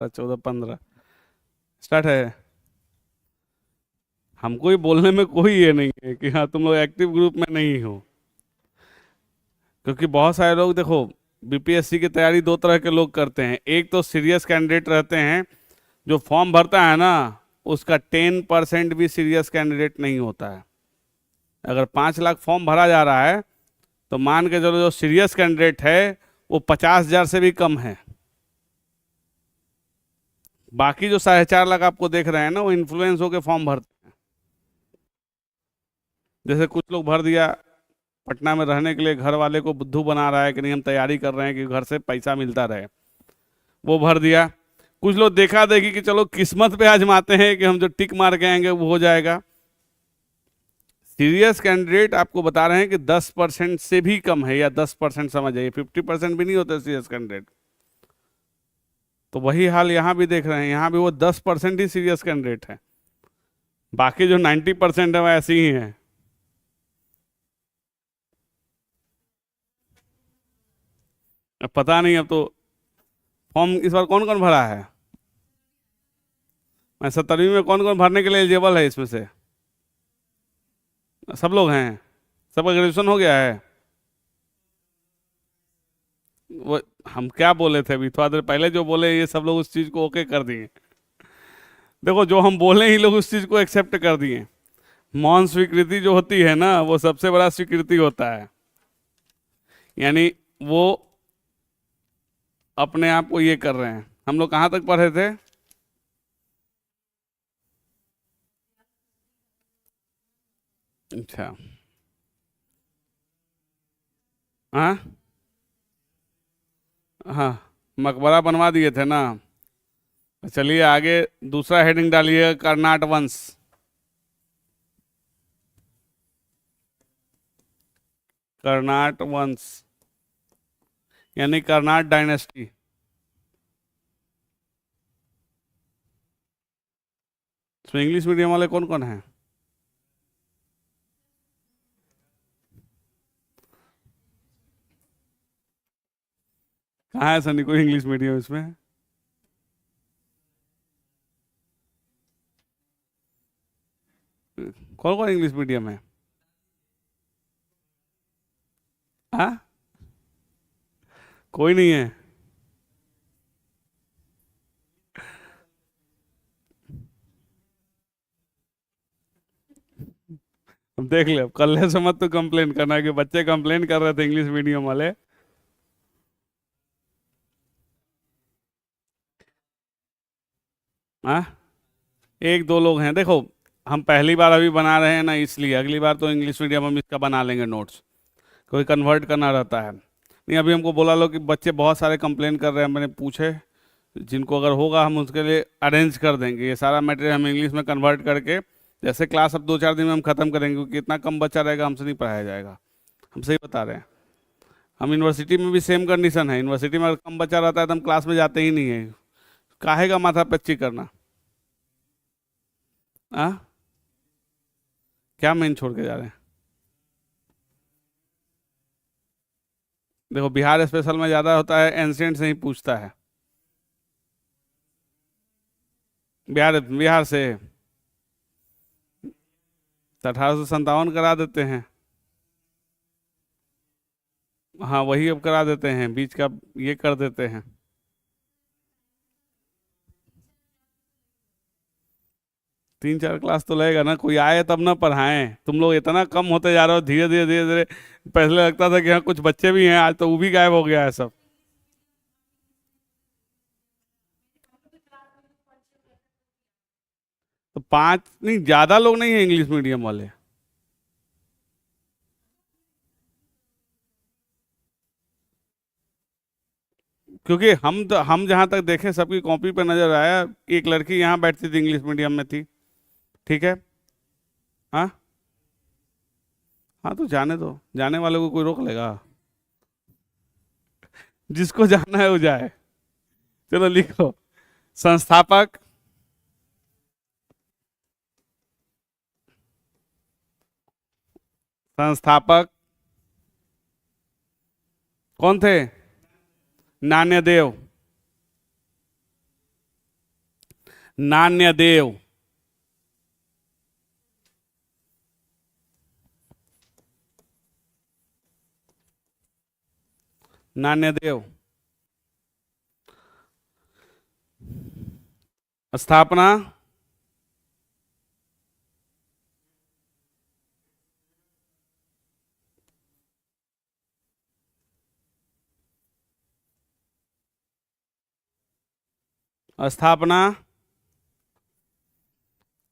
14 15 start है। हमको ही बोलने में कोई ये नहीं है कि हाँ तुम लोग एक्टिव ग्रुप में नहीं हो, क्योंकि बहुत सारे लोग देखो, बीपीएससी की तैयारी दो तरह के लोग करते हैं। एक तो सीरियस कैंडिडेट रहते हैं, जो फॉर्म भरता है ना, उसका 10% भी सीरियस कैंडिडेट नहीं होता है। अगर 5 लाख फॉर्म भरा जा रहा है तो मान के चलो जो सीरियस कैंडिडेट है वो 50,000 से भी कम है। बाकी जो 4.5 लाख आपको देख रहे हैं ना, वो इन्फ्लुएंस होकर फॉर्म भरते हैं। जैसे कुछ लोग भर दिया, पटना में रहने के लिए घर वाले को बुद्धू बना रहा है कि नहीं हम तैयारी कर रहे हैं कि घर से पैसा मिलता रहे, वो भर दिया। कुछ लोग देखा देखी कि चलो किस्मत पे आजमाते हैं कि हम जो टिक मार के आएंगे वो हो जाएगा। सीरियस कैंडिडेट आपको बता रहे हैं कि 10% से भी कम है, या 10% समझ जाइए, 50% भी नहीं होते सीरियस कैंडिडेट। तो वही हाल यहाँ भी देख रहे हैं, यहाँ भी वो 10% ही सीरियस कैंडिडेट है, बाकी जो 90% है वो ऐसे ही है। अब पता नहीं, अब तो फॉर्म इस बार कौन कौन भरा है? मैं 17वीं में कौन कौन भरने के लिए एलिजिबल है इसमें से? सब लोग हैं? सबका ग्रेजुएशन हो गया है? वो हम क्या बोले थे अभी थोड़ा देर पहले, जो बोले ये सब लोग उस चीज को ओके कर दिए। देखो जो हम बोले ही लोग उस चीज को एक्सेप्ट कर दिए। मौन स्वीकृति जो होती है ना, वो सबसे बड़ा स्वीकृति होता है। यानी वो अपने आप को ये कर रहे हैं। हम लोग कहाँ तक पढ़े थे? अच्छा। हाँ हाँ, मकबरा बनवा दिए थे ना। चलिए आगे दूसरा हेडिंग डालिए, कर्नाट वंश। कर्नाट वंश यानी कर्नाट डायनेस्टी। तो इंग्लिश मीडियम वाले कौन कौन हैं? कहाँ है सनी कोई इंग्लिश मीडियम इसमें? कौन कौन इंग्लिश मीडियम है? हाँ, कोई नहीं है। अब देख ले, अब कल से मत तो कंप्लेन करना कि बच्चे कंप्लेन कर रहे थे इंग्लिश मीडियम वाले। हाँ, एक दो लोग हैं देखो। हम पहली बार अभी बना रहे हैं ना, इसलिए अगली बार तो इंग्लिश मीडियम हम इसका बना लेंगे नोट्स। कोई कन्वर्ट करना रहता है नहीं। अभी हमको बोला लो कि बच्चे बहुत सारे कंप्लेन कर रहे हैं, मैंने पूछे, जिनको अगर होगा हम उसके लिए अरेंज कर देंगे। ये सारा मटेरियल हम इंग्लिश में कन्वर्ट करके, जैसे क्लास अब 2 4 दिन में हम ख़त्म करेंगे, क्योंकि इतना कम बच्चा रहेगा हमसे नहीं पढ़ाया जाएगा। हम सही बता रहे हैं। हम यूनिवर्सिटी में भी सेम कंडीशन है। यूनिवर्सिटी में अगर कम बच्चा रहता है तो हम क्लास में जाते ही नहीं है। काहे का माथा पच्ची करना? आ क्या मेन छोड़ के जा रहे हैं? देखो बिहार स्पेशल में ज़्यादा होता है, एंशियंट से ही पूछता है। बिहार बिहार से 1857 करा देते हैं। हाँ वही अब करा देते हैं, बीच का ये कर देते हैं। 3 4 क्लास तो लगेगा ना, कोई आए तब ना पढ़ाएं। तुम लोग इतना कम होते जा रहे हो धीरे धीरे धीरे धीरे। पहले लगता था कि हाँ कुछ बच्चे भी हैं, आज तो वो भी गायब हो गया है सब। तो 5 नहीं, ज्यादा लोग नहीं है इंग्लिश मीडियम वाले। क्योंकि हम जहाँ तक देखे सबकी कॉपी पे नजर आया, एक लड़की यहाँ बैठती थी इंग्लिश मीडियम में थी। ठीक है। हाँ हाँ, तो जाने दो, जाने वाले को कोई रोक लेगा? जिसको जाना है वो जाए। चलो लिखो। संस्थापक। संस्थापक कौन थे? नान्यदेव। नान्यदेव, नान्यदेव। स्थापना, स्थापना।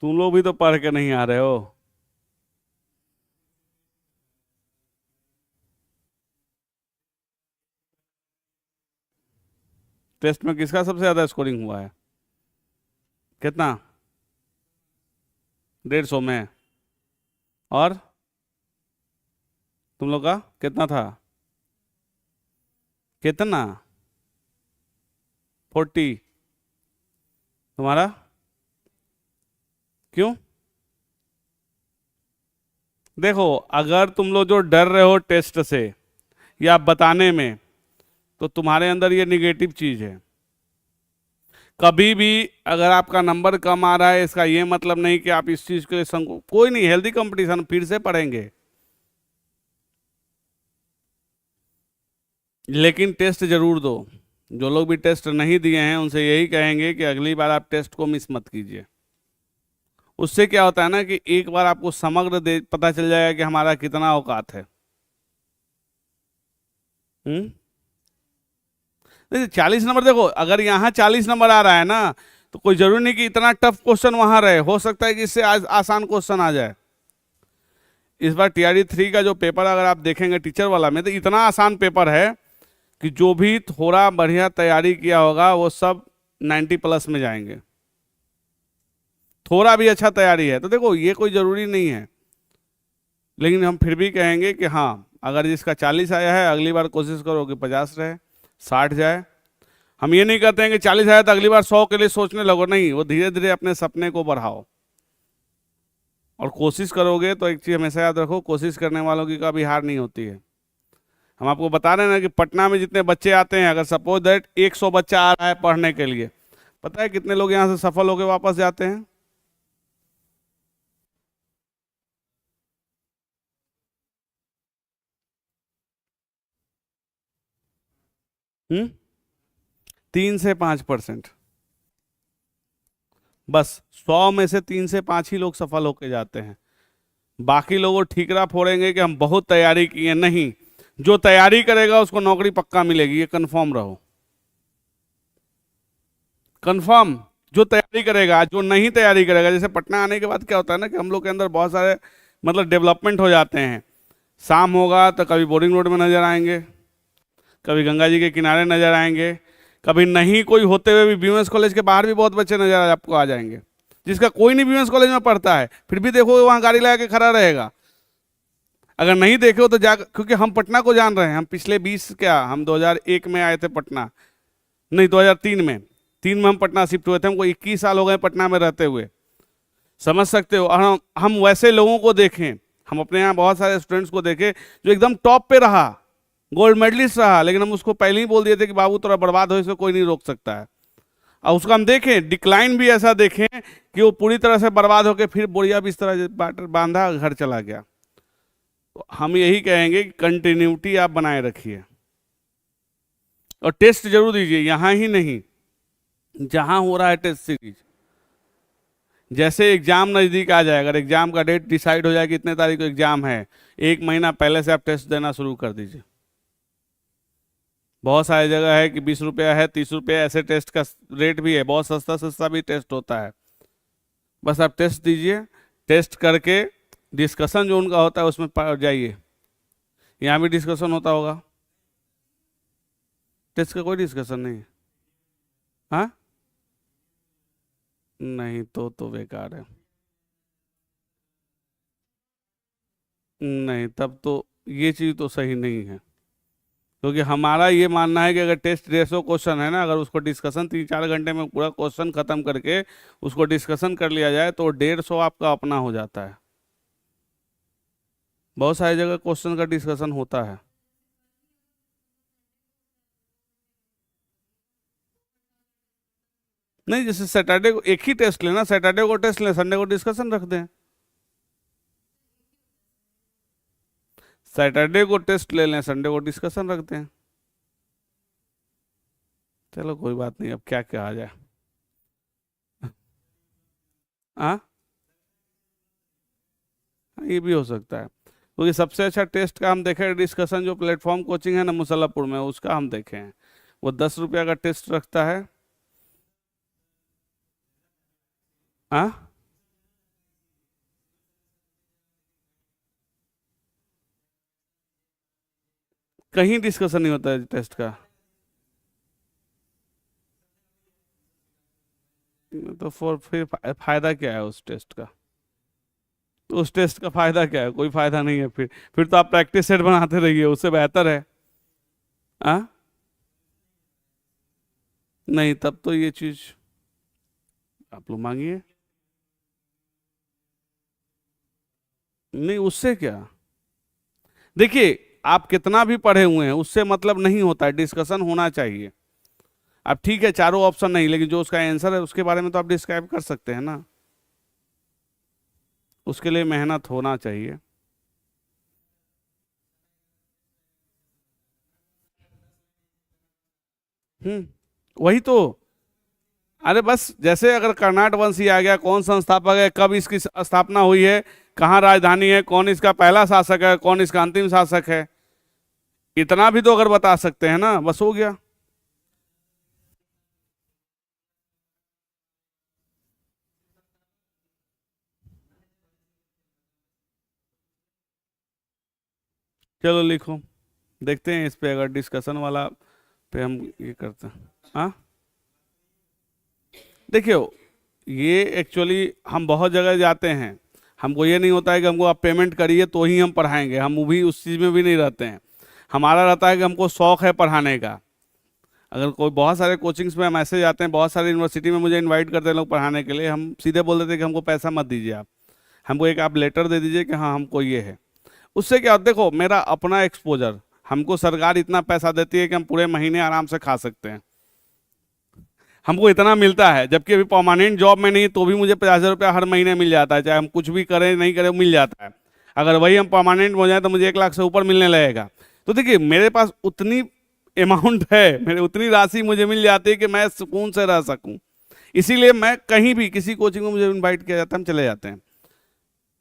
तुम लोग भी तो पढ़ के नहीं आ रहे हो। टेस्ट में किसका सबसे ज्यादा स्कोरिंग हुआ है? कितना? 150 में। और तुम लोग का कितना था? कितना? 40। तुम्हारा? क्यों? देखो, अगर तुम लोग जो डर रहे हो टेस्ट से या बताने में, तो तुम्हारे अंदर ये निगेटिव चीज है। कभी भी अगर आपका नंबर कम आ रहा है, इसका ये मतलब नहीं कि आप इस चीज के लिए कोई नहीं, हेल्दी कंपटीशन, फिर से पढ़ेंगे। लेकिन टेस्ट जरूर दो। जो लोग भी टेस्ट नहीं दिए हैं उनसे यही कहेंगे कि अगली बार आप टेस्ट को मिस मत कीजिए। उससे क्या होता है ना कि एक बार आपको समग्र पता चल जाएगा कि हमारा कितना औकात है। 40 नंबर, देखो अगर यहाँ 40 नंबर आ रहा है ना, तो कोई जरूरी नहीं कि इतना टफ क्वेश्चन वहां रहे, हो सकता है कि इससे आसान क्वेश्चन आ जाए। इस बार TRE 3 का जो पेपर अगर आप देखेंगे टीचर वाला में, तो इतना आसान पेपर है कि जो भी थोड़ा बढ़िया तैयारी किया होगा वो सब 90+ में जाएंगे। थोड़ा भी अच्छा तैयारी है तो देखो, ये कोई जरूरी नहीं है। लेकिन हम फिर भी कहेंगे कि हाँ, अगर जिसका 40 आया है, अगली बार कोशिश करो कि 50 रहे, 60 जाए। हम ये नहीं कहते हैं कि 40 आया तो अगली बार 100 के लिए सोचने लगो, नहीं, वो धीरे धीरे अपने सपने को बढ़ाओ और कोशिश करोगे तो एक चीज हमेशा याद रखो, कोशिश करने वालों की कभी हार नहीं होती है। हम आपको बता रहे हैं ना कि पटना में जितने बच्चे आते हैं, अगर सपोज दैट 100 बच्चा आ रहा है पढ़ने के लिए, पता है कितने लोग यहाँ से सफल होकर वापस जाते हैं? 3 से 5%। बस 100 में से 3 से 5 ही लोग सफल होके जाते हैं। बाकी लोग वो ठीकरा फोड़ेंगे कि हम बहुत तैयारी किए। नहीं, जो तैयारी करेगा उसको नौकरी पक्का मिलेगी, ये कंफर्म रहो। कंफर्म। जो तैयारी करेगा, जो नहीं तैयारी करेगा, जैसे पटना आने के बाद क्या होता है ना कि हम लोग के अंदर बहुत सारे मतलब डेवलपमेंट हो जाते हैं। शाम होगा तो कभी बोरिंग रोड में नजर आएंगे, कभी गंगा जी के किनारे नजर आएंगे, कभी नहीं कोई होते हुए भी BMS कॉलेज के बाहर भी बहुत बच्चे नजर आपको आ जाएंगे, जिसका कोई नहीं BMS कॉलेज में पढ़ता है, फिर भी देखो वहां गाड़ी लगा के खड़ा रहेगा। अगर नहीं देखे हो तो जा, क्योंकि हम पटना को जान रहे हैं। हम पिछले 20 क्या, हम 2001 में आए थे पटना, नहीं 2003 में, 3 में हम पटना शिफ्ट हुए थे। हमको 21 साल हो गए पटना में रहते हुए, समझ सकते हो। और हम वैसे लोगों को देखें, हम अपने यहाँ बहुत सारे स्टूडेंट्स को देखे जो एकदम टॉप पे रहा, गोल्ड मेडलिस्ट रहा, लेकिन हम उसको पहले ही बोल दिए थे कि बाबू थोड़ा बर्बाद हो, इसको कोई नहीं रोक सकता है। और उसका हम देखें डिक्लाइन भी ऐसा देखें कि वो पूरी तरह से बर्बाद होकर फिर बोरिया बिस्तर बांधा घर चला गया। तो हम यही कहेंगे कि कंटिन्यूटी आप बनाए रखिए और टेस्ट जरूर दीजिए, यहां ही नहीं जहां हो रहा है टेस्ट सीरीज। जैसे एग्जाम नजदीक आ जाए, अगर एग्जाम का डेट डिसाइड हो जाए कि इतने तारीख को एग्जाम है, 1 महीना पहले से आप टेस्ट देना शुरू कर दीजिए। बहुत सारी जगह है कि 20 रुपया है, 30 रुपया, ऐसे टेस्ट का रेट भी है, बहुत सस्ता सस्ता भी टेस्ट होता है। बस आप टेस्ट दीजिए, टेस्ट करके डिस्कशन जो उनका होता है उसमें जाइए। यहाँ भी डिस्कशन होता होगा, टेस्ट का कोई डिस्कशन नहीं है? हाँ, नहीं तो बेकार है। नहीं, तब तो ये चीज़ तो सही नहीं है, क्योंकि हमारा ये मानना है कि अगर टेस्ट 150 क्वेश्चन है ना, अगर उसको डिस्कशन 3-4 घंटे में पूरा क्वेश्चन खत्म करके उसको डिस्कशन कर लिया जाए तो 150 आपका अपना हो जाता है। बहुत सारी जगह क्वेश्चन का डिस्कशन होता है। नहीं, जैसे सैटरडे को एक ही टेस्ट लेना, सैटरडे को टेस्ट लें, संडे को डिस्कशन रख दें। सैटरडे को टेस्ट ले लें, संडे को डिस्कशन रखते हैं। चलो कोई बात नहीं, अब क्या कहा जाए। हाँ, ये भी हो सकता है, क्योंकि सबसे अच्छा टेस्ट का हम देखें डिस्कशन जो प्लेटफॉर्म कोचिंग है ना मुसल्लापुर में, उसका हम देखे हैं, वो 10 रुपया का टेस्ट रखता है। हाँ, कहीं डिस्कशन नहीं होता है टेस्ट का। तो फिर फायदा क्या है उस टेस्ट का? तो उस टेस्ट का फायदा क्या है? कोई फायदा नहीं है। फिर तो आप प्रैक्टिस सेट बनाते रहिए, उससे बेहतर है। हाँ, नहीं तब तो ये चीज आप लोग मांगिए। नहीं, उससे क्या, देखिए आप कितना भी पढ़े हुए हैं उससे मतलब नहीं होता है, डिस्कशन होना चाहिए। अब ठीक है चारों ऑप्शन नहीं, लेकिन जो उसका आंसर है उसके बारे में तो आप डिस्क्राइब कर सकते हैं ना, उसके लिए मेहनत होना चाहिए। वही तो। अरे बस जैसे अगर कर्नाट वंश ही आ गया, कौन संस्थापक है, कब इसकी स्थापना हुई है, कहाँ राजधानी है, कौन इसका पहला शासक है, कौन इसका अंतिम शासक है, इतना भी तो अगर बता सकते हैं ना, बस हो गया। चलो लिखो, देखते हैं इस पे अगर डिस्कशन वाला पे हम ये करते हैं। हाँ, देखियो, ये एक्चुअली हम बहुत जगह जाते हैं, हमको ये नहीं होता है कि हमको आप पेमेंट करिए तो ही हम पढ़ाएंगे, हम वो भी उस चीज़ में भी नहीं रहते हैं। हमारा रहता है कि हमको शौक है पढ़ाने का। अगर कोई बहुत सारे कोचिंग्स में मैसेज आते हैं, बहुत सारे यूनिवर्सिटी में मुझे इनवाइट करते हैं लोग पढ़ाने के लिए, हम सीधे बोल देते हैं कि हमको पैसा मत दीजिए आप, हमको एक आप लेटर दे दीजिए कि हाँ हमको ये है। उससे क्या, देखो मेरा अपना एक्सपोजर, हमको सरकार इतना पैसा देती है कि हम पूरे महीने आराम से खा सकते हैं, हमको इतना मिलता है, जबकि अभी परमानेंट जॉब में नहीं तो भी मुझे 50,000 रुपया हर महीने मिल जाता है, चाहे हम कुछ भी करें नहीं करें मिल जाता है। अगर वही हम परमानेंट हो जाए तो मुझे 1 लाख से ऊपर मिलने लगेगा। तो देखिए मेरे पास उतनी अमाउंट है, मेरे उतनी राशि मुझे मिल जाती है कि मैं सुकून से रह सकूं। इसीलिए मैं कहीं भी किसी कोचिंग में मुझे इनवाइट किया जाता है, हम चले जाते हैं।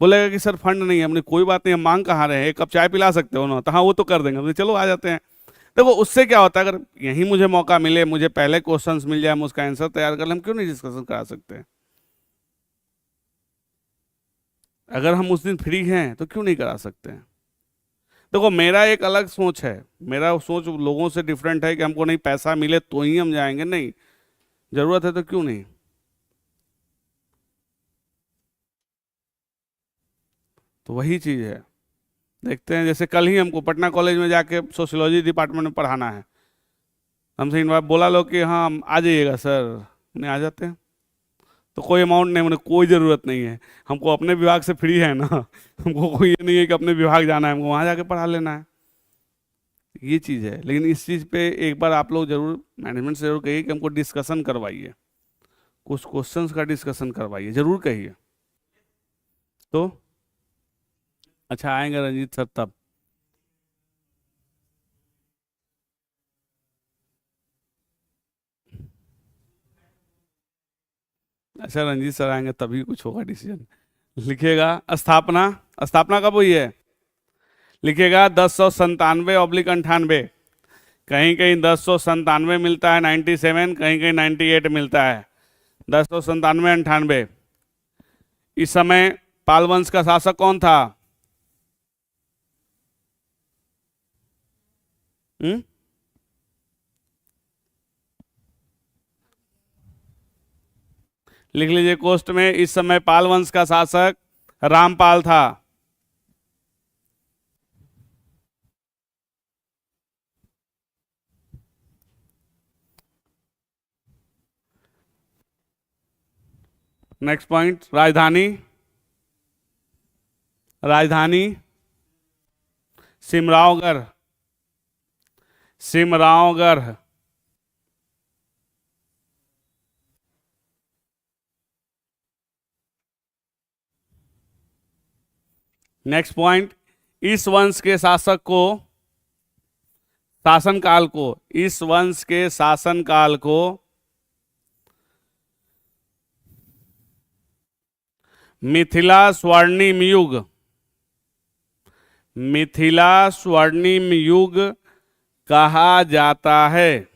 बोलेगा कि सर फंड नहीं है, हमने कोई बात नहीं, हम मांग कहाँ रहे हैं, एक कप चाय पिला सकते हो ना, तो हाँ वो तो कर देंगे, हमने चलो आ जाते हैं। देखो उससे क्या होता है, अगर यहीं मुझे मौका मिले, मुझे पहले क्वेश्चंस मिल जाए, हम उसका आंसर तैयार कर लें, हम क्यों नहीं डिस्कशन करा सकते हैं? अगर हम उस दिन फ्री हैं तो क्यों नहीं करा सकते हैं? देखो मेरा एक अलग सोच है, मेरा सोच लोगों से डिफरेंट है कि हमको नहीं पैसा मिले तो ही हम जाएंगे, नहीं, जरूरत है तो क्यों नहीं। तो वही चीज़ है। देखते हैं, जैसे कल ही हमको पटना कॉलेज में जाके सोशियोलॉजी डिपार्टमेंट में पढ़ाना है, हमसे इन बार बोला लोग कि हाँ हम आ जाइएगा सर, नहीं आ जाते हैं। तो कोई अमाउंट नहीं, मैंने कोई ज़रूरत नहीं है, हमको अपने विभाग से फ्री है ना हमको कोई ये नहीं है कि अपने विभाग जाना है, हमको वहाँ जाके पढ़ा लेना है। ये चीज़ है, लेकिन इस चीज़ पे एक बार आप लोग जरूर मैनेजमेंट से जरूर कहिए कि हमको डिस्कशन करवाइए, कुछ क्वेश्चंस का डिस्कशन करवाइए, जरूर कहिए। तो अच्छा आएंगे रंजीत सर तब। अच्छा रंजीत सर आएंगे तभी कुछ होगा डिसीजन। लिखिएगा स्थापना, स्थापना कब हुई है? लिखिएगा 1097/98, कहीं कहीं 1097 मिलता है, 97, कहीं कहीं 98 मिलता है, 1097 98। इस समय पाल वंश का शासक कौन था? हम्म, लिख लीजिए कोष्ट में, इस समय पाल वंश का शासक रामपाल था। नेक्स्ट पॉइंट, राजधानी, राजधानी सिमरावगढ़, सिमरावगढ़। नेक्स्ट पॉइंट, इस वंश के शासक को, शासनकाल को, इस वंश के शासनकाल को मिथिला स्वर्णिम युग, मिथिला स्वर्णिम युग कहा जाता है।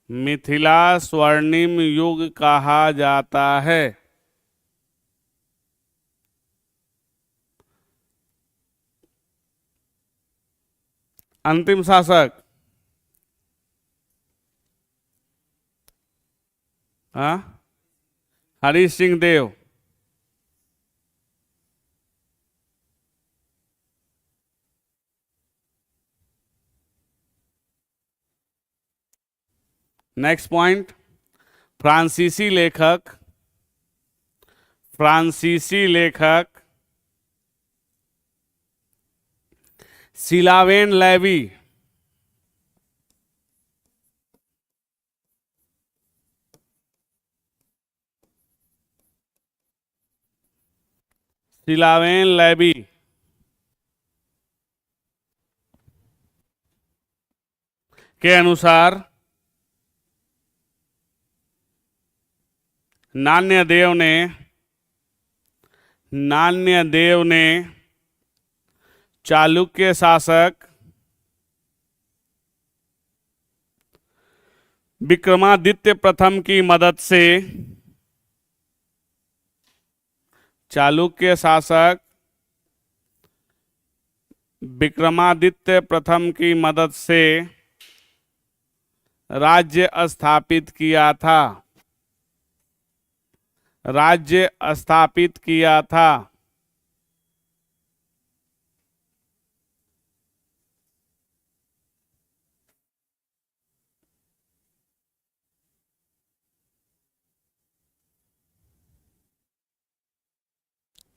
मिथिला स्वर्णिम युग कहा जाता है। अंतिम शासक, हाँ, हरि सिंह देव। नेक्स्ट पॉइंट, फ्रांसीसी लेखक, फ्रांसीसी लेखक सिलावेन लेवी, सिलावेन लेवी के अनुसार नान्यदेव ने, नान्यदेव ने चालुक्य शासक विक्रमादित्य प्रथम की मदद से, चालुक्य शासक विक्रमादित्य प्रथम की मदद से राज्य स्थापित किया था, राज्य स्थापित किया था।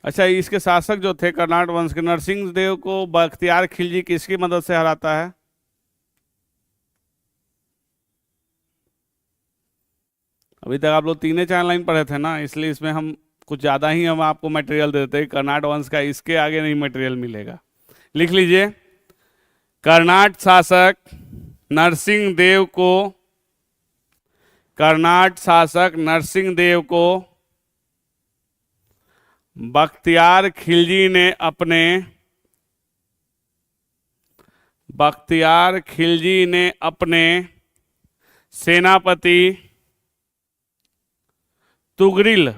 अच्छा, इसके शासक जो थे कर्नाट वंश के, नरसिंह देव को बख्तियार खिलजी किसकी मदद से हराता है? अभी तक आप लोग 3 4 लाइन पढ़े थे ना, इसलिए इसमें हम कुछ ज़्यादा ही हम आपको मटेरियल देते हैं। कर्नाट वंश का इसके आगे नहीं मटेरियल मिलेगा। लिख लीजिए, कर्नाट शासक नरसिंह देव को, कर्नाट शासक नरसिंह देव को बख्तियार खिलजी ने अपने, बख्तियार खिलजी ने अपने सेनापति तुगरिल,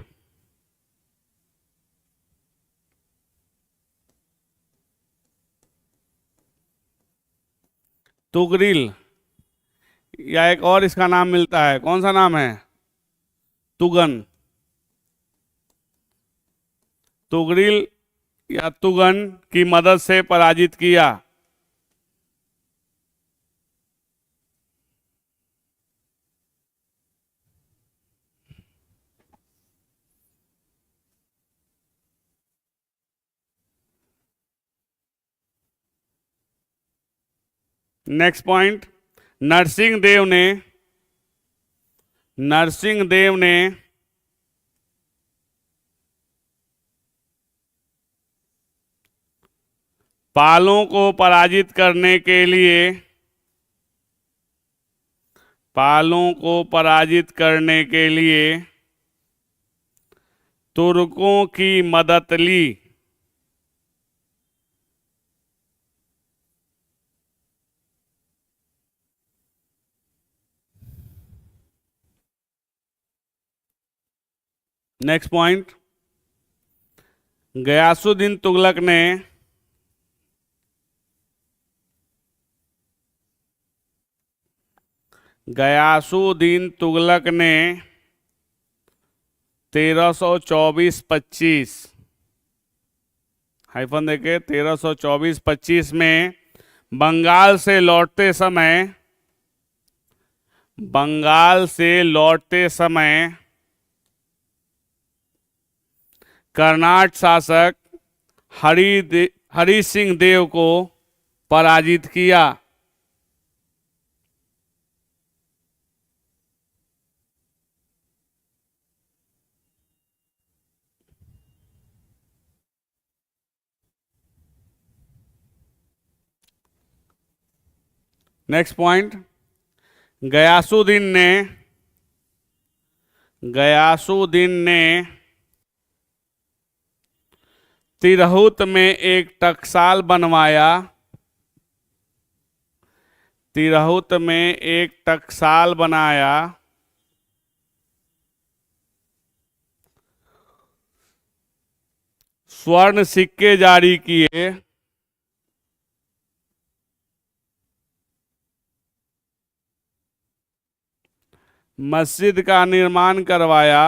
तुगरिल या एक और इसका नाम मिलता है, कौन सा नाम है? तुगन, तुगरिल या तुगन की मदद से पराजित किया। नेक्स्ट पॉइंट, नरसिंह देव ने, नरसिंह देव ने पालों को पराजित करने के लिए, पालों को पराजित करने के लिए तुर्कों की मदद ली। नेक्स्ट पॉइंट, गयासुद्दीन तुगलक ने, गयासुद्दीन तुगलक ने 1324-25, हाइफन देके 1324-25 में बंगाल से लौटते समय, बंगाल से लौटते समय कर्नाट शासक हरि सिंह देव को पराजित किया। नेक्स्ट पॉइंट, गयासुद्दीन ने गयासुद्दीन ने तिरहुत में एक टकसाल बनवाया। तिरहुत में एक टकसाल बनाया। स्वर्ण सिक्के जारी किए। मस्जिद का निर्माण करवाया।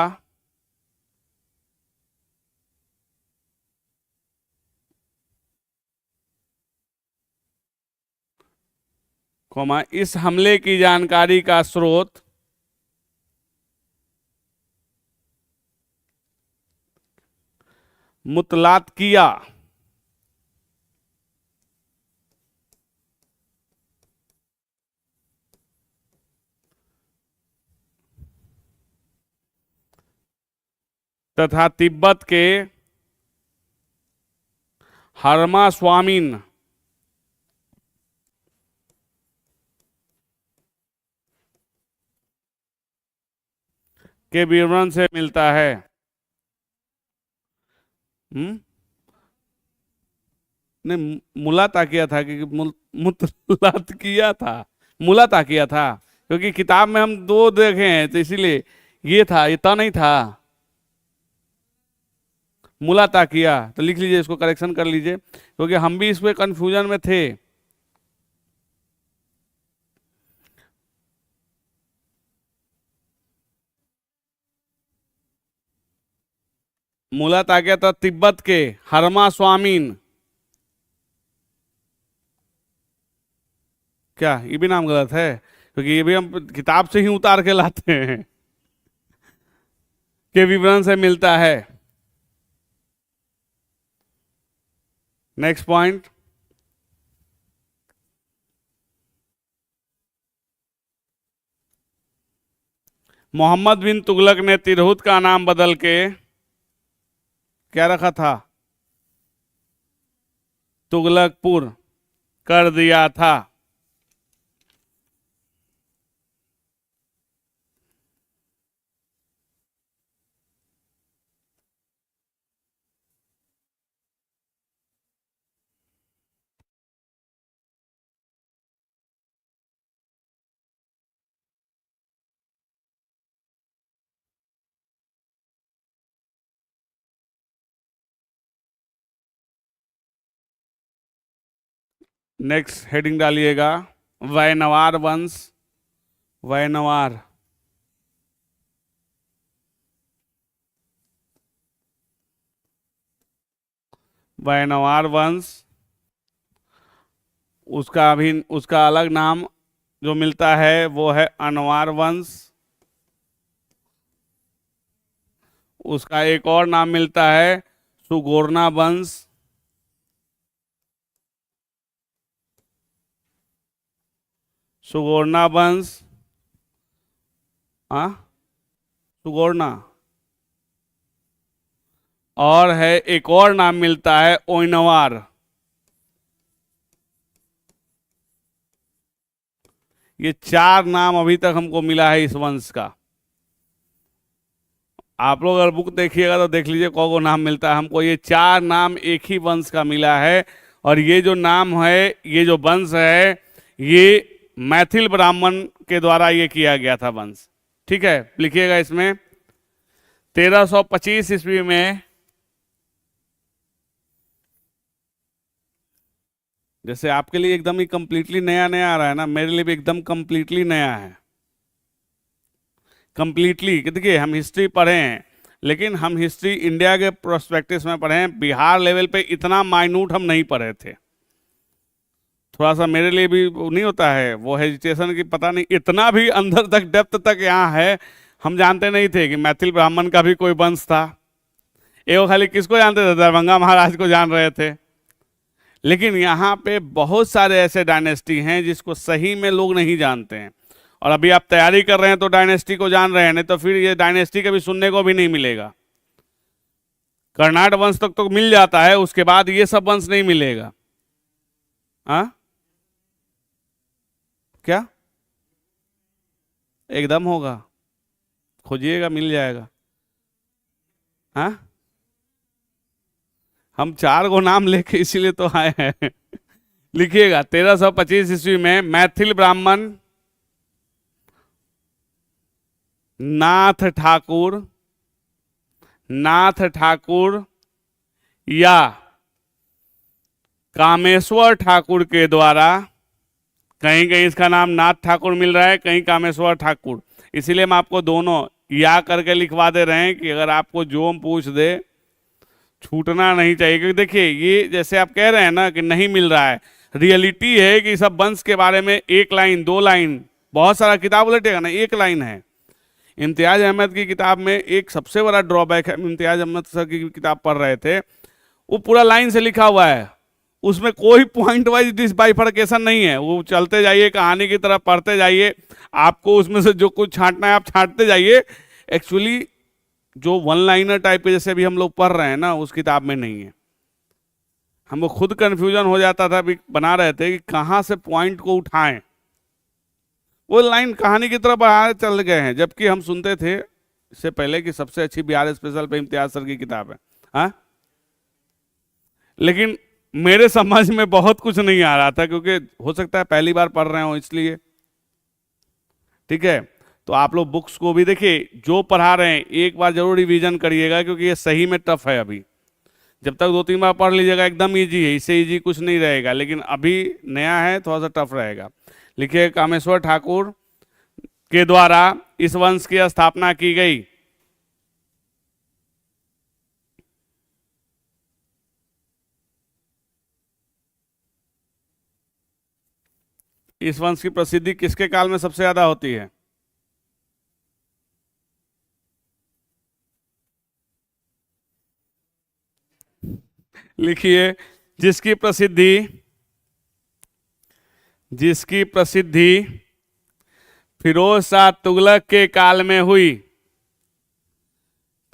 कोमा, इस हमले की जानकारी का स्रोत मुतलाकिया। तथा तिब्बत के हरमा स्वामीन के विवरण से मिलता है। नहीं, मुला ताकिया था कि मुतलात किया था, मुला ताकिया था, क्योंकि किताब में हम दो देखे हैं तो इसीलिए ये था, ये तो नहीं था। मुला ताकिया, तो लिख लीजिए, इसको करेक्शन कर लीजिए, क्योंकि हम भी इस पे कंफ्यूजन में थे। मुला ताकिया था तिब्बत के हरमा स्वामीन। क्या ये भी नाम गलत है? क्योंकि ये भी हम किताब से ही उतार के लाते हैं, के विवरण से मिलता है। नेक्स्ट पॉइंट, मोहम्मद बिन तुगलक ने तिरहुत का नाम बदल के क्या रखा था? तुगलकपुर कर दिया था। नेक्स्ट हेडिंग डालिएगा, वैनवार वंश। वैनवार वैनवार वंश, उसका अलग नाम जो मिलता है वो है अनवार वंश। उसका एक और नाम मिलता है सुगोरना वंश। सुगोरना वंश, हाँ, सुगोरना। और है एक और नाम मिलता है ओइनवार। ये चार नाम अभी तक हमको मिला है इस वंश का। आप लोग अगर बुक देखिएगा तो देख लीजिए कौन नाम मिलता है हमको। ये चार नाम एक ही वंश का मिला है, और ये जो नाम है, ये जो वंश है, ये मैथिल ब्राह्मण के द्वारा ये किया गया था वंश। ठीक है, लिखिएगा इसमें 1325 ईस्वी में, जैसे आपके लिए एकदम ही कंप्लीटली नया नया आ रहा है ना, मेरे लिए भी एकदम कंप्लीटली नया है। कंप्लीटली, देखिए हम हिस्ट्री पढ़े हैं, लेकिन हम हिस्ट्री इंडिया के प्रोस्पेक्टिस में पढ़े हैं, बिहार लेवल पे इतना माइन्यूट हम नहीं पढ़े थे। थोड़ा सा मेरे लिए भी नहीं होता है वो हेजिटेशन की, पता नहीं इतना भी अंदर तक डेप्थ तक यहाँ है। हम जानते नहीं थे कि मैथिल ब्राह्मण का भी कोई वंश था। एवं खाली किसको जानते थे? दरभंगा महाराज को जान रहे थे। लेकिन यहाँ पे बहुत सारे ऐसे डायनेस्टी हैं जिसको सही में लोग नहीं जानते हैं, और अभी आप तैयारी कर रहे हैं तो डायनेस्टी को जान रहे हैं, नहीं तो फिर ये डायनेस्टी कभी सुनने को भी नहीं मिलेगा। कर्नाट वंश तक तो मिल जाता है, उसके बाद ये सब वंश नहीं मिलेगा। हाँ, क्या? एकदम होगा, खोजिएगा मिल जाएगा। हाँ, हम 4 गो नाम लेके इसीलिए तो आए हैं। लिखिएगा, 1325 ईस्वी में मैथिल ब्राह्मण नाथ ठाकुर, नाथ ठाकुर या कामेश्वर ठाकुर के द्वारा, कहीं कहीं इसका नाम नाथ ठाकुर मिल रहा है, कहीं कामेश्वर ठाकुर, इसीलिए हम आपको दोनों या करके लिखवा दे रहे हैं कि अगर आपको जो हम पूछ दे छूटना नहीं चाहिए। क्योंकि देखिए, ये जैसे आप कह रहे हैं ना कि नहीं मिल रहा है, रियलिटी है कि सब वंश के बारे में 1 लाइन 2 लाइन, बहुत सारा किताब उलटेगा ना 1 लाइन है। इम्तियाज अहमद की किताब में एक सबसे बड़ा ड्रॉबैक है, इम्तियाज अहमद सर की किताब पढ़ रहे थे, वो पूरा लाइन से लिखा हुआ है, उसमें कोई पॉइंट वाइज डिसबाइफर्केशन नहीं है। वो चलते जाइए, कहानी की तरफ पढ़ते जाइए, आपको उसमें से जो कुछ छांटना है आप छांटते जाइए। एक्चुअली जो 1 लाइनर टाइप के जैसे भी हम लोग पढ़ रहे हैं ना, उस किताब में नहीं है। हमको खुद कंफ्यूजन हो जाता था, अभी बना रहे थे कि कहाँ से पॉइंट को उठाएं, वो लाइन कहानी की तरफ बढ़ा चल गए हैं। जबकि हम सुनते थे इससे पहले कि सबसे अच्छी बिहार स्पेशल पे इम्तियाज सर की किताब है। हाँ, लेकिन मेरे समझ में बहुत कुछ नहीं आ रहा था, क्योंकि हो सकता है पहली बार पढ़ रहे हो इसलिए। ठीक है, तो आप लोग बुक्स को भी देखिए, जो पढ़ा रहे हैं एक बार जरूर रिवीजन करिएगा, क्योंकि ये सही में टफ है। अभी जब तक 2-3 बार पढ़ लीजिएगा एकदम इजी है, इससे इजी कुछ नहीं रहेगा, लेकिन अभी नया है, थोड़ा सा टफ रहेगा। लिखिए, कामेश्वर ठाकुर के द्वारा इस वंश की स्थापना की गई। इस वंश की प्रसिद्धि किसके काल में सबसे ज्यादा होती है? लिखिए, जिसकी प्रसिद्धि, जिसकी प्रसिद्धि फिरोज शाह तुगलक के काल में हुई,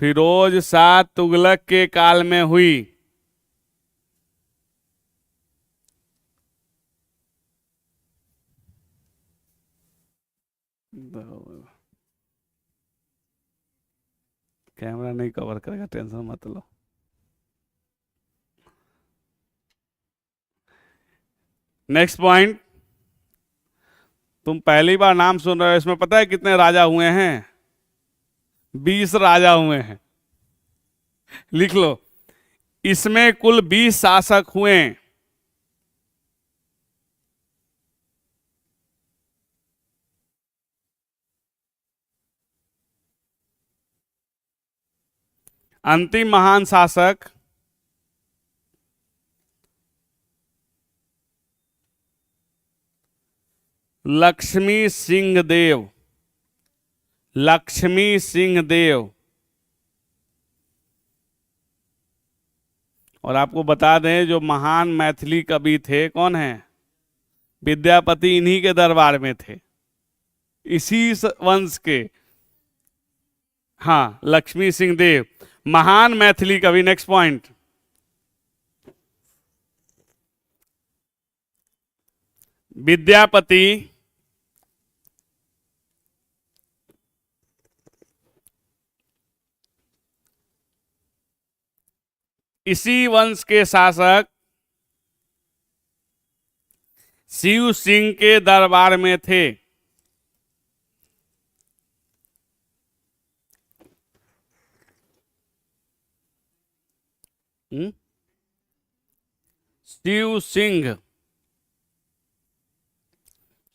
फिरोज शाह तुगलक के काल में हुई। कैमरा नहीं कवर करेगा, टेंशन मत लो। नेक्स्ट पॉइंट, तुम पहली बार नाम सुन रहे हो, इसमें पता है कितने राजा हुए हैं? 20 राजा हुए हैं। लिख लो, इसमें कुल 20 शासक हुए। अंतिम महान शासक लक्ष्मी सिंह देव, लक्ष्मी सिंह देव। और आपको बता दें, जो महान मैथिली कवि थे कौन है? विद्यापति इन्हीं के दरबार में थे, इसी वंश के। हाँ, लक्ष्मी सिंह देव महान मैथिली कवि। नेक्स्ट पॉइंट, विद्यापति इसी वंश के शासक शिव सिंह के दरबार में थे। शिव सिंह,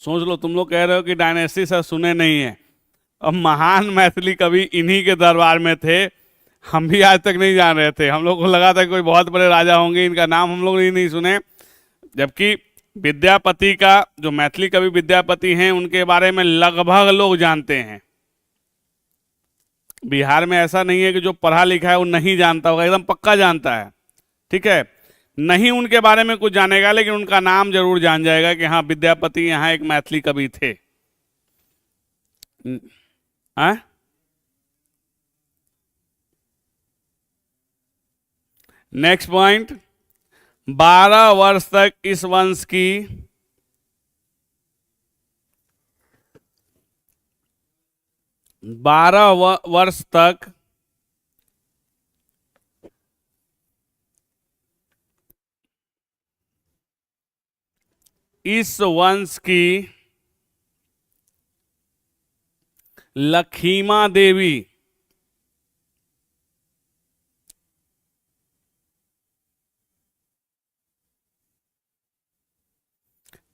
सोच लो, तुम लोग कह रहे हो कि डायनेस्टी सर सुने नहीं है, अब महान मैथिली कवि इन्हीं के दरबार में थे। हम भी आज तक नहीं जान रहे थे, हम लोग को लगा था कि कोई बहुत बड़े राजा होंगे, इनका नाम हम लोग नहीं सुने। जबकि विद्यापति का, जो मैथिली कवि विद्यापति हैं, उनके बारे में लगभग लोग जानते हैं। बिहार में ऐसा नहीं है कि जो पढ़ा लिखा है वो नहीं जानता होगा, एकदम पक्का जानता है। ठीक है, नहीं उनके बारे में कुछ जानेगा, लेकिन उनका नाम जरूर जान जाएगा कि हाँ, विद्यापति यहाँ एक मैथिली कवि थे। नेक्स्ट पॉइंट, 12 वर्ष तक इस वंश की वर्ष तक इस वंश की लखीमा देवी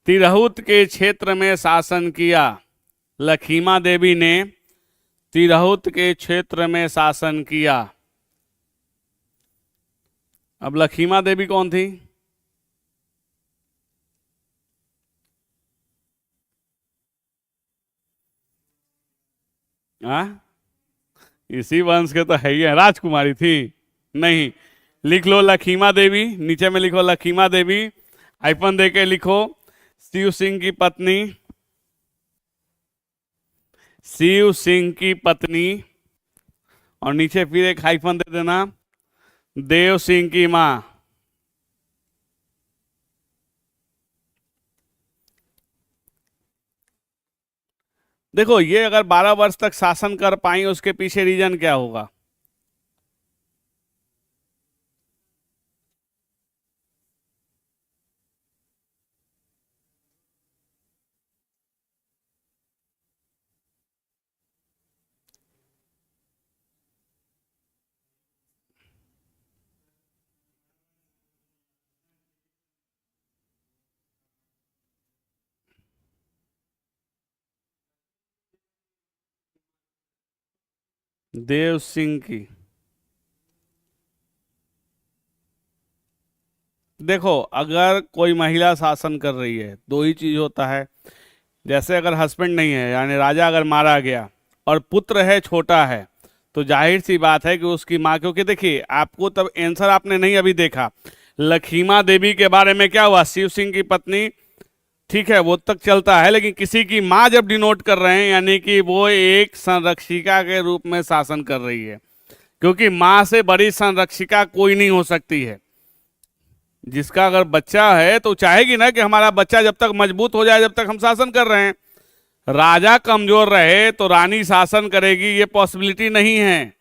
तिरहुत के क्षेत्र में शासन किया। लखीमा देवी ने तिरहुत के क्षेत्र में शासन किया। अब लखीमा देवी कौन थी? हाँ, इसी वंश के तो है ही है। राजकुमारी थी? नहीं। लिख लो लखीमा देवी, नीचे में लिखो लखीमा देवी, हाइफन दे के लिखो शिव सिंह की पत्नी, शिव सिंह की पत्नी, और नीचे फिर एक हाइफन दे देना, देव सिंह की मां। देखो, ये अगर 12 वर्ष तक शासन कर पाई, उसके पीछे रीजन क्या होगा? देव सिंह की। देखो, अगर कोई महिला शासन कर रही है, दो ही चीज होता है। जैसे अगर हस्बैंड नहीं है, यानी राजा अगर मारा गया और पुत्र है, छोटा है, तो जाहिर सी बात है कि उसकी माँ, क्योंकि देखिए, आपको तब आंसर आपने नहीं अभी देखा। लखीमा देवी के बारे में क्या हुआ? शिव सिंह की पत्नी, ठीक है, वो तक चलता है, लेकिन किसी की माँ जब डिनोट कर रहे हैं, यानी कि वो एक संरक्षिका के रूप में शासन कर रही है, क्योंकि माँ से बड़ी संरक्षिका कोई नहीं हो सकती है। जिसका अगर बच्चा है तो चाहेगी ना कि हमारा बच्चा जब तक मजबूत हो जाए, जब तक हम शासन कर रहे हैं। राजा कमजोर रहे तो रानी शासन करेगी, ये पॉसिबिलिटी नहीं है।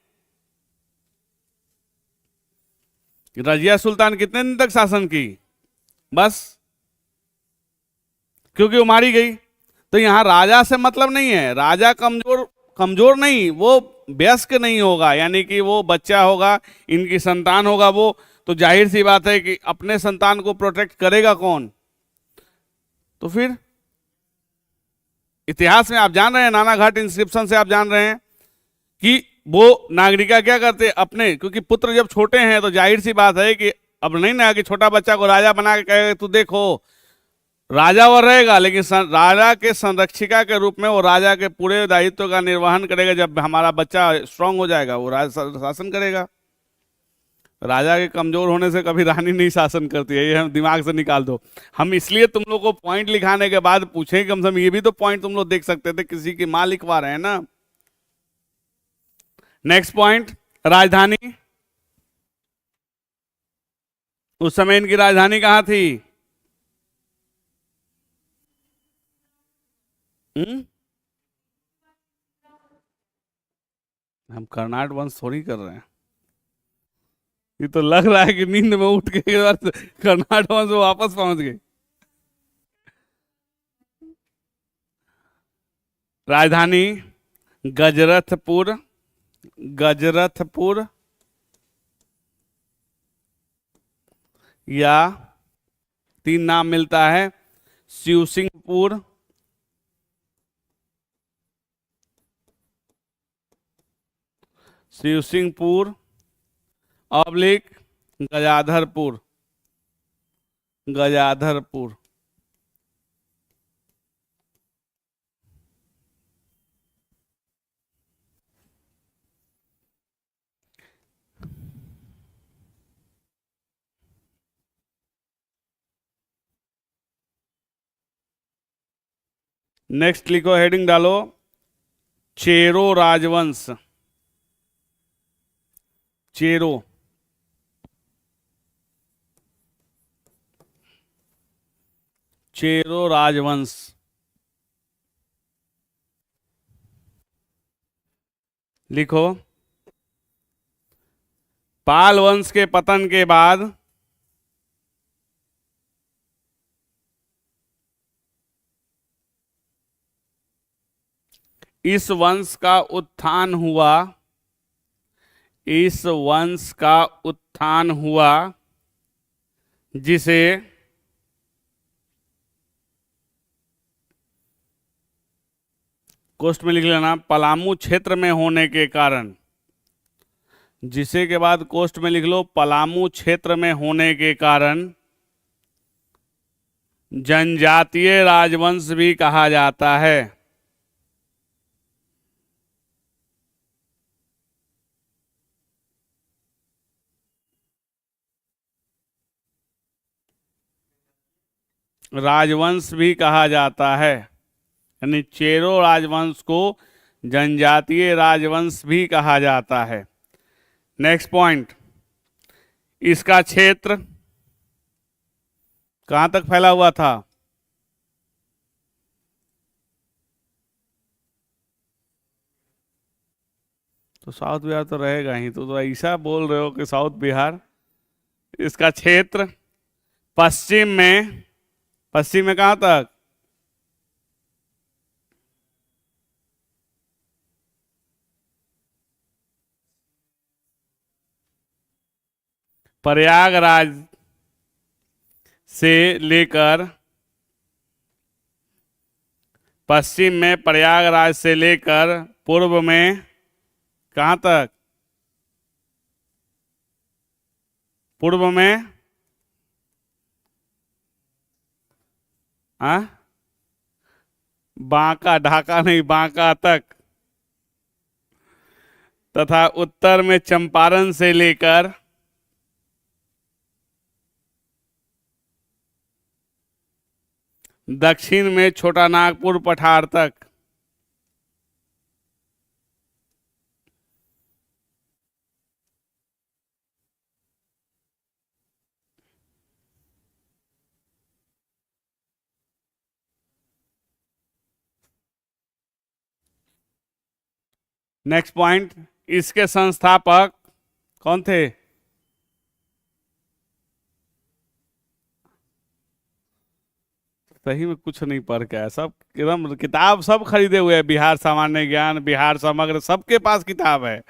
रजिया सुल्तान कितने दिन तक शासन की? बस, क्योंकि वो मारी गई। तो यहां राजा से मतलब नहीं है। राजा कमजोर, कमजोर नहीं, वो वयस्क नहीं होगा, यानी कि वो बच्चा होगा, इनकी संतान होगा वो, तो जाहिर सी बात है कि अपने संतान को प्रोटेक्ट करेगा कौन? तो फिर इतिहास में आप जान रहे हैं, नानाघाट इंस्क्रिप्शन से आप जान रहे हैं कि वो नागरिका क्या करते अपने, क्योंकि पुत्र जब छोटे हैं तो जाहिर सी बात है कि अब नहीं ना कि छोटा बच्चा को राजा बना के कहेगा तू देखो। राजा वो रहेगा, लेकिन राजा के संरक्षिका के रूप में वो राजा के पूरे दायित्व का निर्वहन करेगा। जब हमारा बच्चा स्ट्रांग हो जाएगा, वो शासन करेगा। राजा के कमजोर होने से कभी रानी नहीं शासन करती है, ये हम दिमाग से निकाल दो। हम इसलिए तुम लोग को पॉइंट लिखाने के बाद पूछे, कम से कम ये भी तो पॉइंट तुम लोग देख सकते थे, किसी की मां लिखवा रहे हैं ना। नेक्स्ट पॉइंट, राजधानी। उस समय इनकी राजधानी कहां थी? हम्म? हम कर्नाट वंश थोड़ी कर रहे हैं। ये तो लग रहा है कि नींद में उठ के एक बार कर्नाट वंश में वापस पहुंच गए। राजधानी गजरथपुर, गजरथपुर, या तीन नाम मिलता है, शिवसिंहपुर, शिवसिंहपुर ऑब्लिक गजाधरपुर, गजाधरपुर। नेक्स्ट लिखो, हेडिंग डालो, चेरो राजवंश। चेरो, चेरो राजवंश। लिखो, पाल वंश के पतन के बाद इस वंश का उत्थान हुआ, इस वंश का उत्थान हुआ जिसे कोष्ठ में लिख लेना, पलामू क्षेत्र में होने के कारण, जिसे के बाद कोष्ठ में लिख लो, पलामू क्षेत्र में होने के कारण जनजातीय राजवंश भी कहा जाता है। राजवंश भी कहा जाता है, यानी चेरो राजवंश को जनजातीय राजवंश भी कहा जाता है। नेक्स्ट पॉइंट, इसका क्षेत्र कहां तक फैला हुआ था? तो साउथ बिहार तो रहेगा ही, तो ऐसा बोल रहे हो कि साउथ बिहार। इसका क्षेत्र पश्चिम में, पश्चिम में कहां तक? प्रयागराज से लेकर, पश्चिम में प्रयागराज से लेकर पूर्व में कहां तक? पूर्व में बांका, ढाका नहीं, बांका तक, तथा उत्तर में चंपारण से लेकर दक्षिण में छोटा नागपुर पठार तक। नेक्स्ट पॉइंट, इसके संस्थापक कौन थे? सही में कुछ नहीं पढ़ के आया, सब एकदम किताब सब खरीदे हुए हैं, बिहार सामान्य ज्ञान, बिहार समग्र, सबके पास किताब है।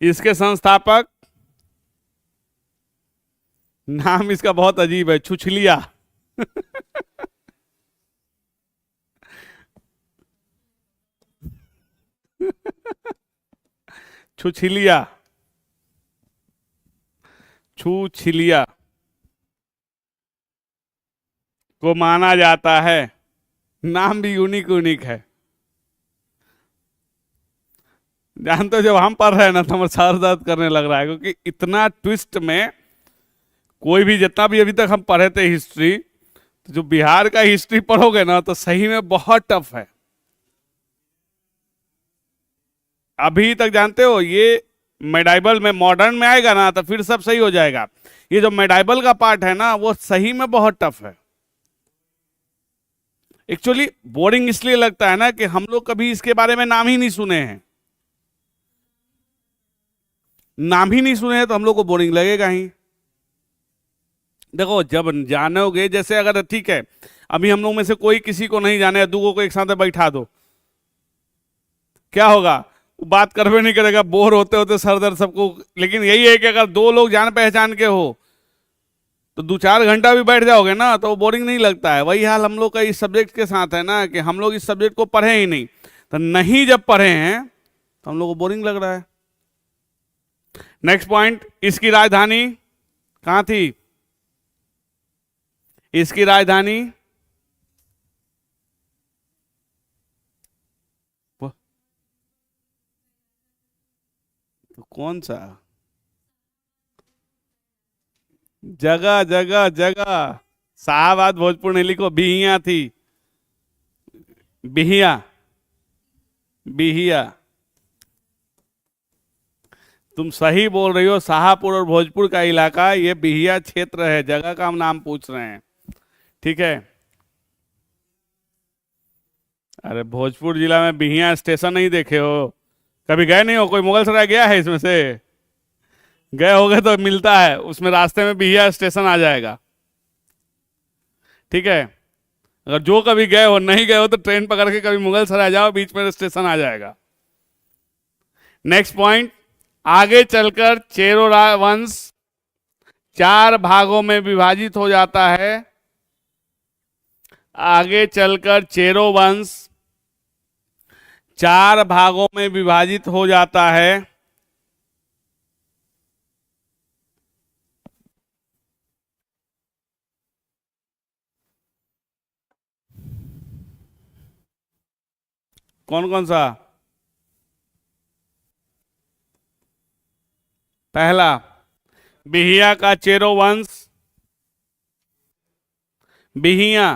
इसके संस्थापक, नाम इसका बहुत अजीब है, छुछलिया। छुछलिया, छुछलिया को माना जाता है। नाम भी यूनिक यूनिक है। जानते हो, जब हम पढ़ रहे हैं ना तो हमारा सर दर्द करने लग रहा है, क्योंकि इतना ट्विस्ट में कोई भी, जितना भी अभी तक हम पढ़े थे हिस्ट्री, तो जो बिहार का हिस्ट्री पढ़ोगे ना तो सही में बहुत टफ है। अभी तक जानते हो, ये मेडाइबल में, मॉडर्न में आएगा ना तो फिर सब सही हो जाएगा। ये जो मेडाइबल का पार्ट है ना, वो सही में बहुत टफ है। एक्चुअली बोरिंग इसलिए लगता है ना कि हम लोग कभी इसके बारे में नाम ही नहीं सुने हैं। नाम ही नहीं सुने हैं तो हम लोग को बोरिंग लगेगा ही। देखो, जब जानोगे, जैसे अगर ठीक है, अभी हम लोग में से कोई किसी को नहीं जाने, दूगों को एक साथ बैठा दो, क्या होगा? बात करवे नहीं करेगा, बोर होते होते सर दर्द सबको। लेकिन यही है कि अगर दो लोग जान पहचान के हो तो 2-4 घंटा भी बैठ जाओगे ना तो बोरिंग नहीं लगता है। वही हाल हम लोग का इस सब्जेक्ट के साथ है ना, कि हम लोग इस सब्जेक्ट को पढ़े ही नहीं, तो नहीं जब पढ़े हैं तो हम लोग को बोरिंग लग रहा है। नेक्स्ट पॉइंट, इसकी राजधानी कहां थी? इसकी राजधानी तो कौन सा? जगह जगह जगह, शाहबाद भोजपुर नहीं, लिखो बिहिया थी। बिहिया, बिहिया। तुम सही बोल रही हो, शाहपुर और भोजपुर का इलाका ये बिहिया क्षेत्र है। जगह का हम नाम पूछ रहे हैं, ठीक है। अरे भोजपुर जिला में बिहिया स्टेशन नहीं देखे हो? कभी गए नहीं हो? कोई मुगल सराय गया है इसमें से? गए होगे तो मिलता है उसमें, रास्ते में बिहिया स्टेशन आ जाएगा। ठीक है, अगर जो कभी गए हो, नहीं गए हो तो ट्रेन पकड़ के कभी मुगल सराय जाओ, बीच में स्टेशन आ जाएगा। नेक्स्ट पॉइंट, आगे चलकर चेरो वंश 4 भागों में विभाजित हो जाता है। आगे चलकर चेरो वंश 4 भागों में विभाजित हो जाता है। कौन कौन सा? पहला, बिहिया का चेरो वंश। बिहिया,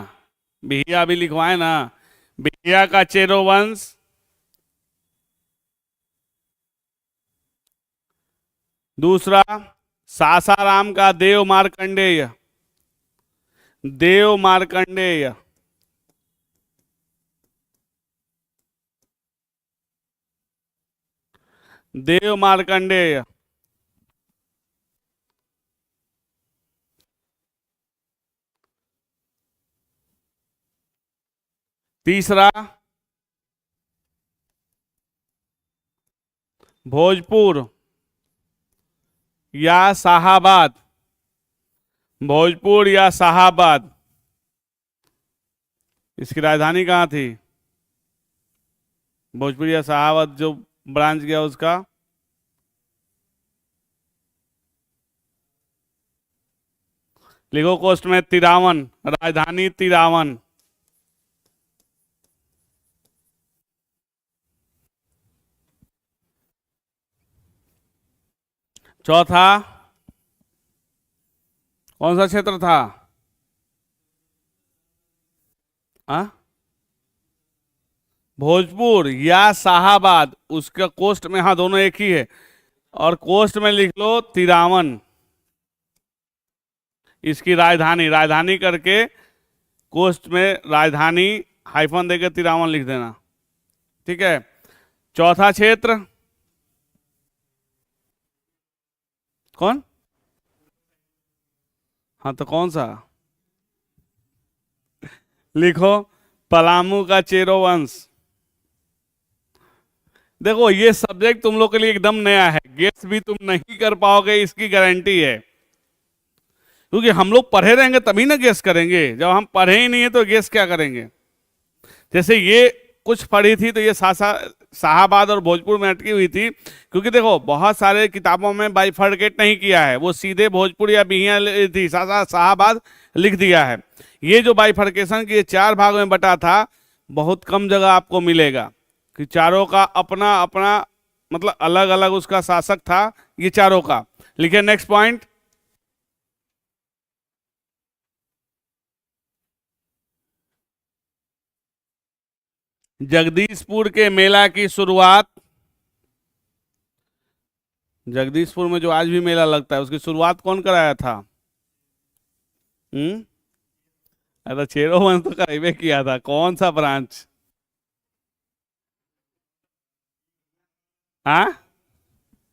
बिहिया भी लिखवाए ना, बिहिया का चेरो वंश। दूसरा, सासाराम का देव मार्कंडेय। देव मार्कंडेय। देव मार्कंडेय। तीसरा, भोजपुर या शाहाबाद। भोजपुर या शाहाबाद, इसकी राजधानी कहाँ थी? भोजपुर या शाहाबाद जो ब्रांच गया उसका। लिखो कोस्ट में तिरावन, राजधानी तिरावन। चौथा, कौन सा क्षेत्र था? आ? भोजपुर या शाहाबाद, उसका कोस्ट में, हाँ दोनों एक ही है, और कोस्ट में लिख लो तिरावन। इसकी राजधानी, राजधानी करके कोस्ट में राजधानी हाइफन देकर तिरावन लिख देना। ठीक है, चौथा क्षेत्र कौन? हाँ तो कौन सा? लिखो पलामू का चेरो वंश। देखो ये सब्जेक्ट तुम लोग के लिए एकदम नया है, गेस भी तुम नहीं कर पाओगे इसकी गारंटी है, क्योंकि हम लोग पढ़े रहेंगे तभी ना गेस करेंगे। जब हम पढ़े ही नहीं है तो गेस क्या करेंगे? जैसे ये कुछ पढ़ी थी तो ये शाहाबाद और भोजपुर में अटकी हुई थी, क्योंकि देखो बहुत सारे किताबों में बाइफर्केट नहीं किया है, वो सीधे भोजपुर या बिहिया थी, शाहाबाद लिख दिया है। ये जो बाइफर्केशन की 4 भाग में बटा था, बहुत कम जगह आपको मिलेगा कि चारों का अपना अपना मतलब अलग अलग उसका शासक था, ये चारों का। लिखे नेक्स्ट पॉइंट, जगदीशपुर के मेला की शुरुआत। जगदीशपुर में जो आज भी मेला लगता है उसकी शुरुआत कौन कराया था? अरे चेरो वंश तो कराइबे किया था, कौन सा ब्रांच? हाँ,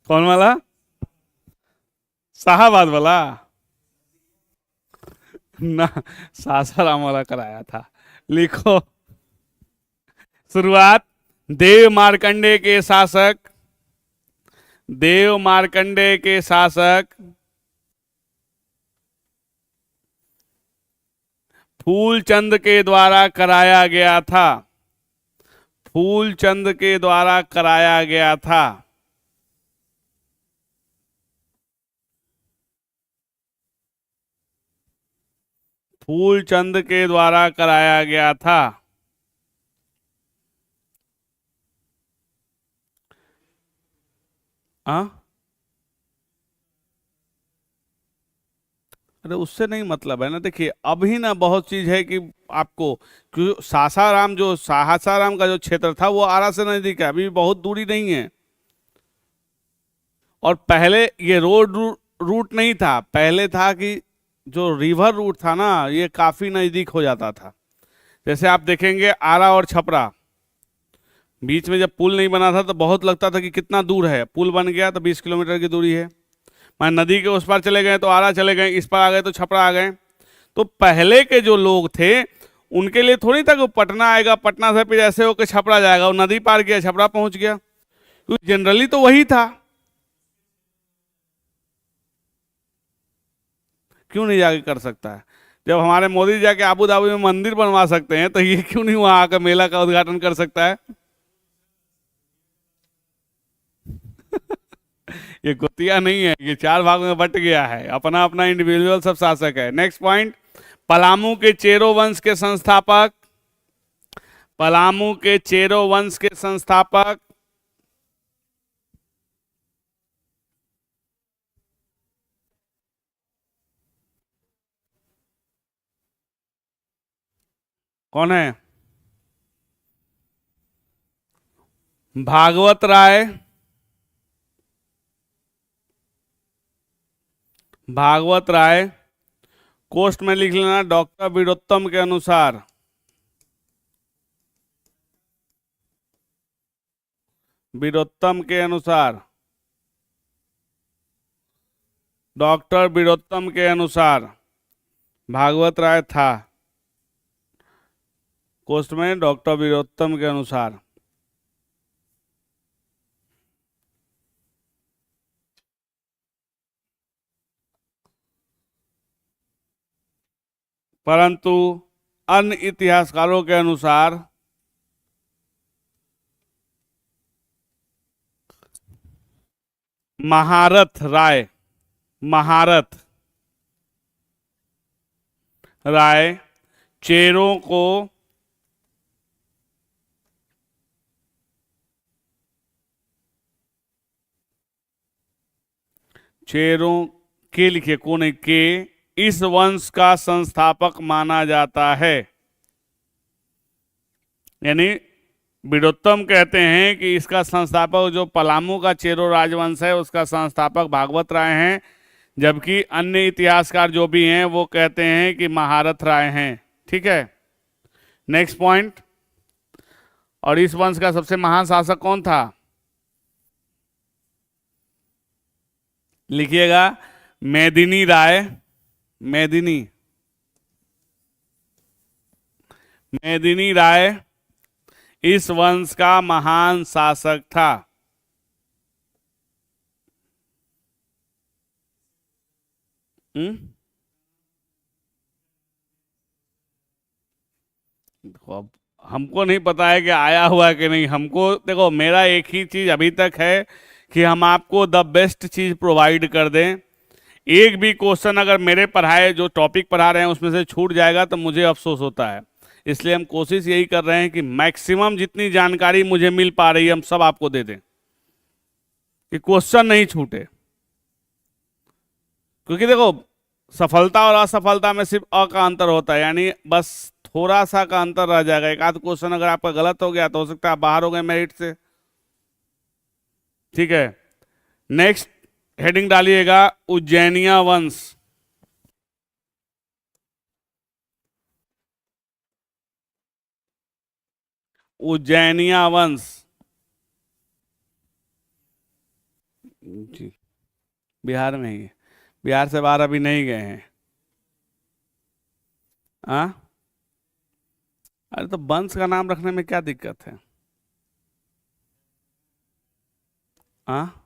कौन वाला? शाहाबाद वाला ना, सासाराम वाला कराया था। लिखो शुरुआत, देव मार्कंडे के शासक, देव मार्कंडे के शासक फूलचंद के द्वारा कराया गया था। फूलचंद के द्वारा कराया गया था। फूलचंद के द्वारा कराया गया था। अरे उससे नहीं मतलब है ना। देखिए अभी ना बहुत चीज है कि आपको, क्यों सासाराम, जो सासाराम का जो क्षेत्र था वो आरा से नजदीक है, अभी बहुत दूरी नहीं है। और पहले ये रोड रूट नहीं था, पहले था कि जो रिवर रूट था ना, ये काफी नजदीक हो जाता था। जैसे आप देखेंगे आरा और छपरा, बीच में जब पुल नहीं बना था तो बहुत लगता था कि कितना दूर है, पुल बन गया तो 20 किलोमीटर की दूरी है। मैं नदी के उस पार चले गए तो आरा चले गए, इस पार आ गए तो छपरा आ गए। तो पहले के जो लोग थे उनके लिए थोड़ी था कि वो पटना आएगा, पटना से फिर ऐसे होकर छपरा जाएगा, वो नदी पार किया छपरा पहुंच गया, क्योंकि जनरली तो वही था। क्यों नहीं जाके कर सकता है? जब हमारे मोदी जाके आबू धाबी में मंदिर बनवा सकते हैं तो ये क्यों नहीं वहां आकर मेला का उद्घाटन कर सकता है? ये कुतिया नहीं है, ये 4 भागों में बट गया है, अपना अपना इंडिविजुअल सब शासक है। नेक्स्ट पॉइंट, पलामू के चेरो वंश के संस्थापक, पलामू के चेरो वंश के संस्थापक कौन है? भागवत राय, भागवत राय। कोष्ट में लिख लेना डॉक्टर वीरोत्तम के अनुसार, वीरोत्तम के अनुसार, डॉक्टर वीरोत्तम के अनुसार भागवत राय था, कोष्ट में डॉक्टर वीरोत्तम के अनुसार। परंतु अन्य इतिहासकारों के अनुसार महारथ राय, महारथ राय चेरों को चेरों के लिखे को नहीं के इस वंश का संस्थापक माना जाता है। यानी वीरोत्तम कहते हैं कि इसका संस्थापक जो पलामू का चेरो राजवंश है उसका संस्थापक भागवत राय हैं, जबकि अन्य इतिहासकार जो भी हैं वो कहते हैं कि महारथ राय हैं। ठीक है, नेक्स्ट पॉइंट, और इस वंश का सबसे महान शासक कौन था? लिखिएगा मेदिनी राय, मेदिनी, मेदिनी राय इस वंश का महान शासक था। देखो अब हमको नहीं पता है कि आया हुआ है कि नहीं, हमको देखो मेरा एक ही चीज अभी तक है कि हम आपको द बेस्ट चीज प्रोवाइड कर दें। एक भी क्वेश्चन अगर मेरे पढ़ाए जो टॉपिक पढ़ा रहे हैं उसमें से छूट जाएगा तो मुझे अफसोस होता है। इसलिए हम कोशिश यही कर रहे हैं कि मैक्सिमम जितनी जानकारी मुझे मिल पा रही है हम सब आपको दे दें, कि क्वेश्चन नहीं छूटे। क्योंकि देखो सफलता और असफलता में सिर्फ अ का अंतर होता है, यानी बस थोड़ा सा का अंतर रह जाएगा। एक आध क्वेश्चन अगर आपका गलत हो गया तो हो सकता है आप बाहर हो गए मेरिट से। ठीक है, नेक्स्ट हेडिंग डालिएगा उज्जैनिया वंश, उज्जैनिया वंश। जी बिहार में ही है, बिहार से बाहर अभी नहीं गए हैं। हाँ, अरे तो वंश का नाम रखने में क्या दिक्कत है? हाँ,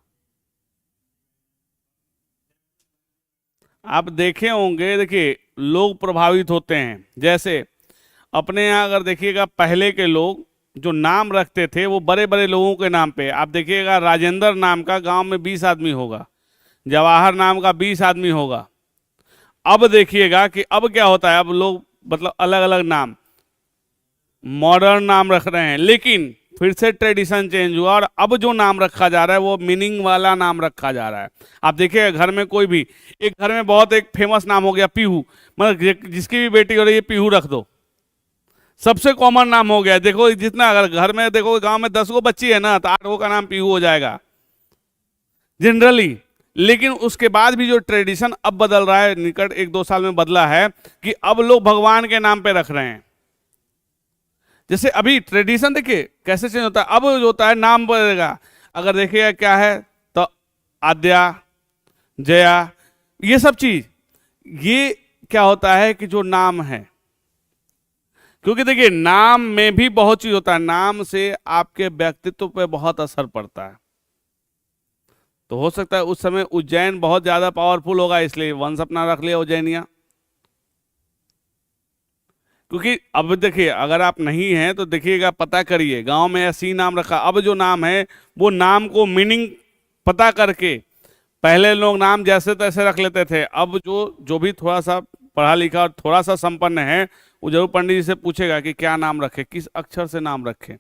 आप देखे होंगे, देखिए लोग प्रभावित होते हैं। जैसे अपने यहाँ अगर देखिएगा पहले के लोग जो नाम रखते थे वो बड़े बड़े लोगों के नाम पे, आप देखिएगा राजेंद्र नाम का गांव में 20 आदमी होगा, जवाहर नाम का 20 आदमी होगा। अब देखिएगा कि अब क्या होता है, अब लोग मतलब अलग अलग नाम, मॉडर्न नाम रख रहे हैं, लेकिन फिर से ट्रेडिशन चेंज हुआ और अब जो नाम रखा जा रहा है वो मीनिंग वाला नाम रखा जा रहा है। आप देखिए घर में कोई भी, एक घर में बहुत एक फेमस नाम हो गया पीहू, मतलब जिसकी भी बेटी हो रही है पीहू रख दो, सबसे कॉमन नाम हो गया। देखो जितना अगर घर में देखो गांव में 10 गो बच्ची है ना तो 8 गो का नाम पीहू हो जाएगा जनरली। लेकिन उसके बाद भी जो ट्रेडिशन अब बदल रहा है, निकट 1-2 साल में बदला है, कि अब लोग भगवान के नाम पे रख रहे हैं। जैसे अभी ट्रेडिशन देखिए कैसे चेंज होता है, अब जो होता है नाम बदलेगा, अगर देखिएगा क्या है तो आद्या, जया, ये सब चीज, ये क्या होता है कि जो नाम है, क्योंकि देखिए नाम में भी बहुत चीज होता है, नाम से आपके व्यक्तित्व पे बहुत असर पड़ता है। तो हो सकता है उस समय उज्जैन बहुत ज्यादा पावरफुल होगा, इसलिए वंश अपना रख लिया उज्जैनिया। क्योंकि अब देखिए अगर आप नहीं हैं तो देखिएगा, पता करिए गांव में ऐसी नाम रखा, अब जो नाम है वो नाम को मीनिंग पता करके, पहले लोग नाम जैसे तैसे रख लेते थे, अब जो जो भी थोड़ा सा पढ़ा लिखा और थोड़ा सा संपन्न है वो जरूर पंडित जी से पूछेगा कि क्या नाम रखे, किस अक्षर से नाम रखे,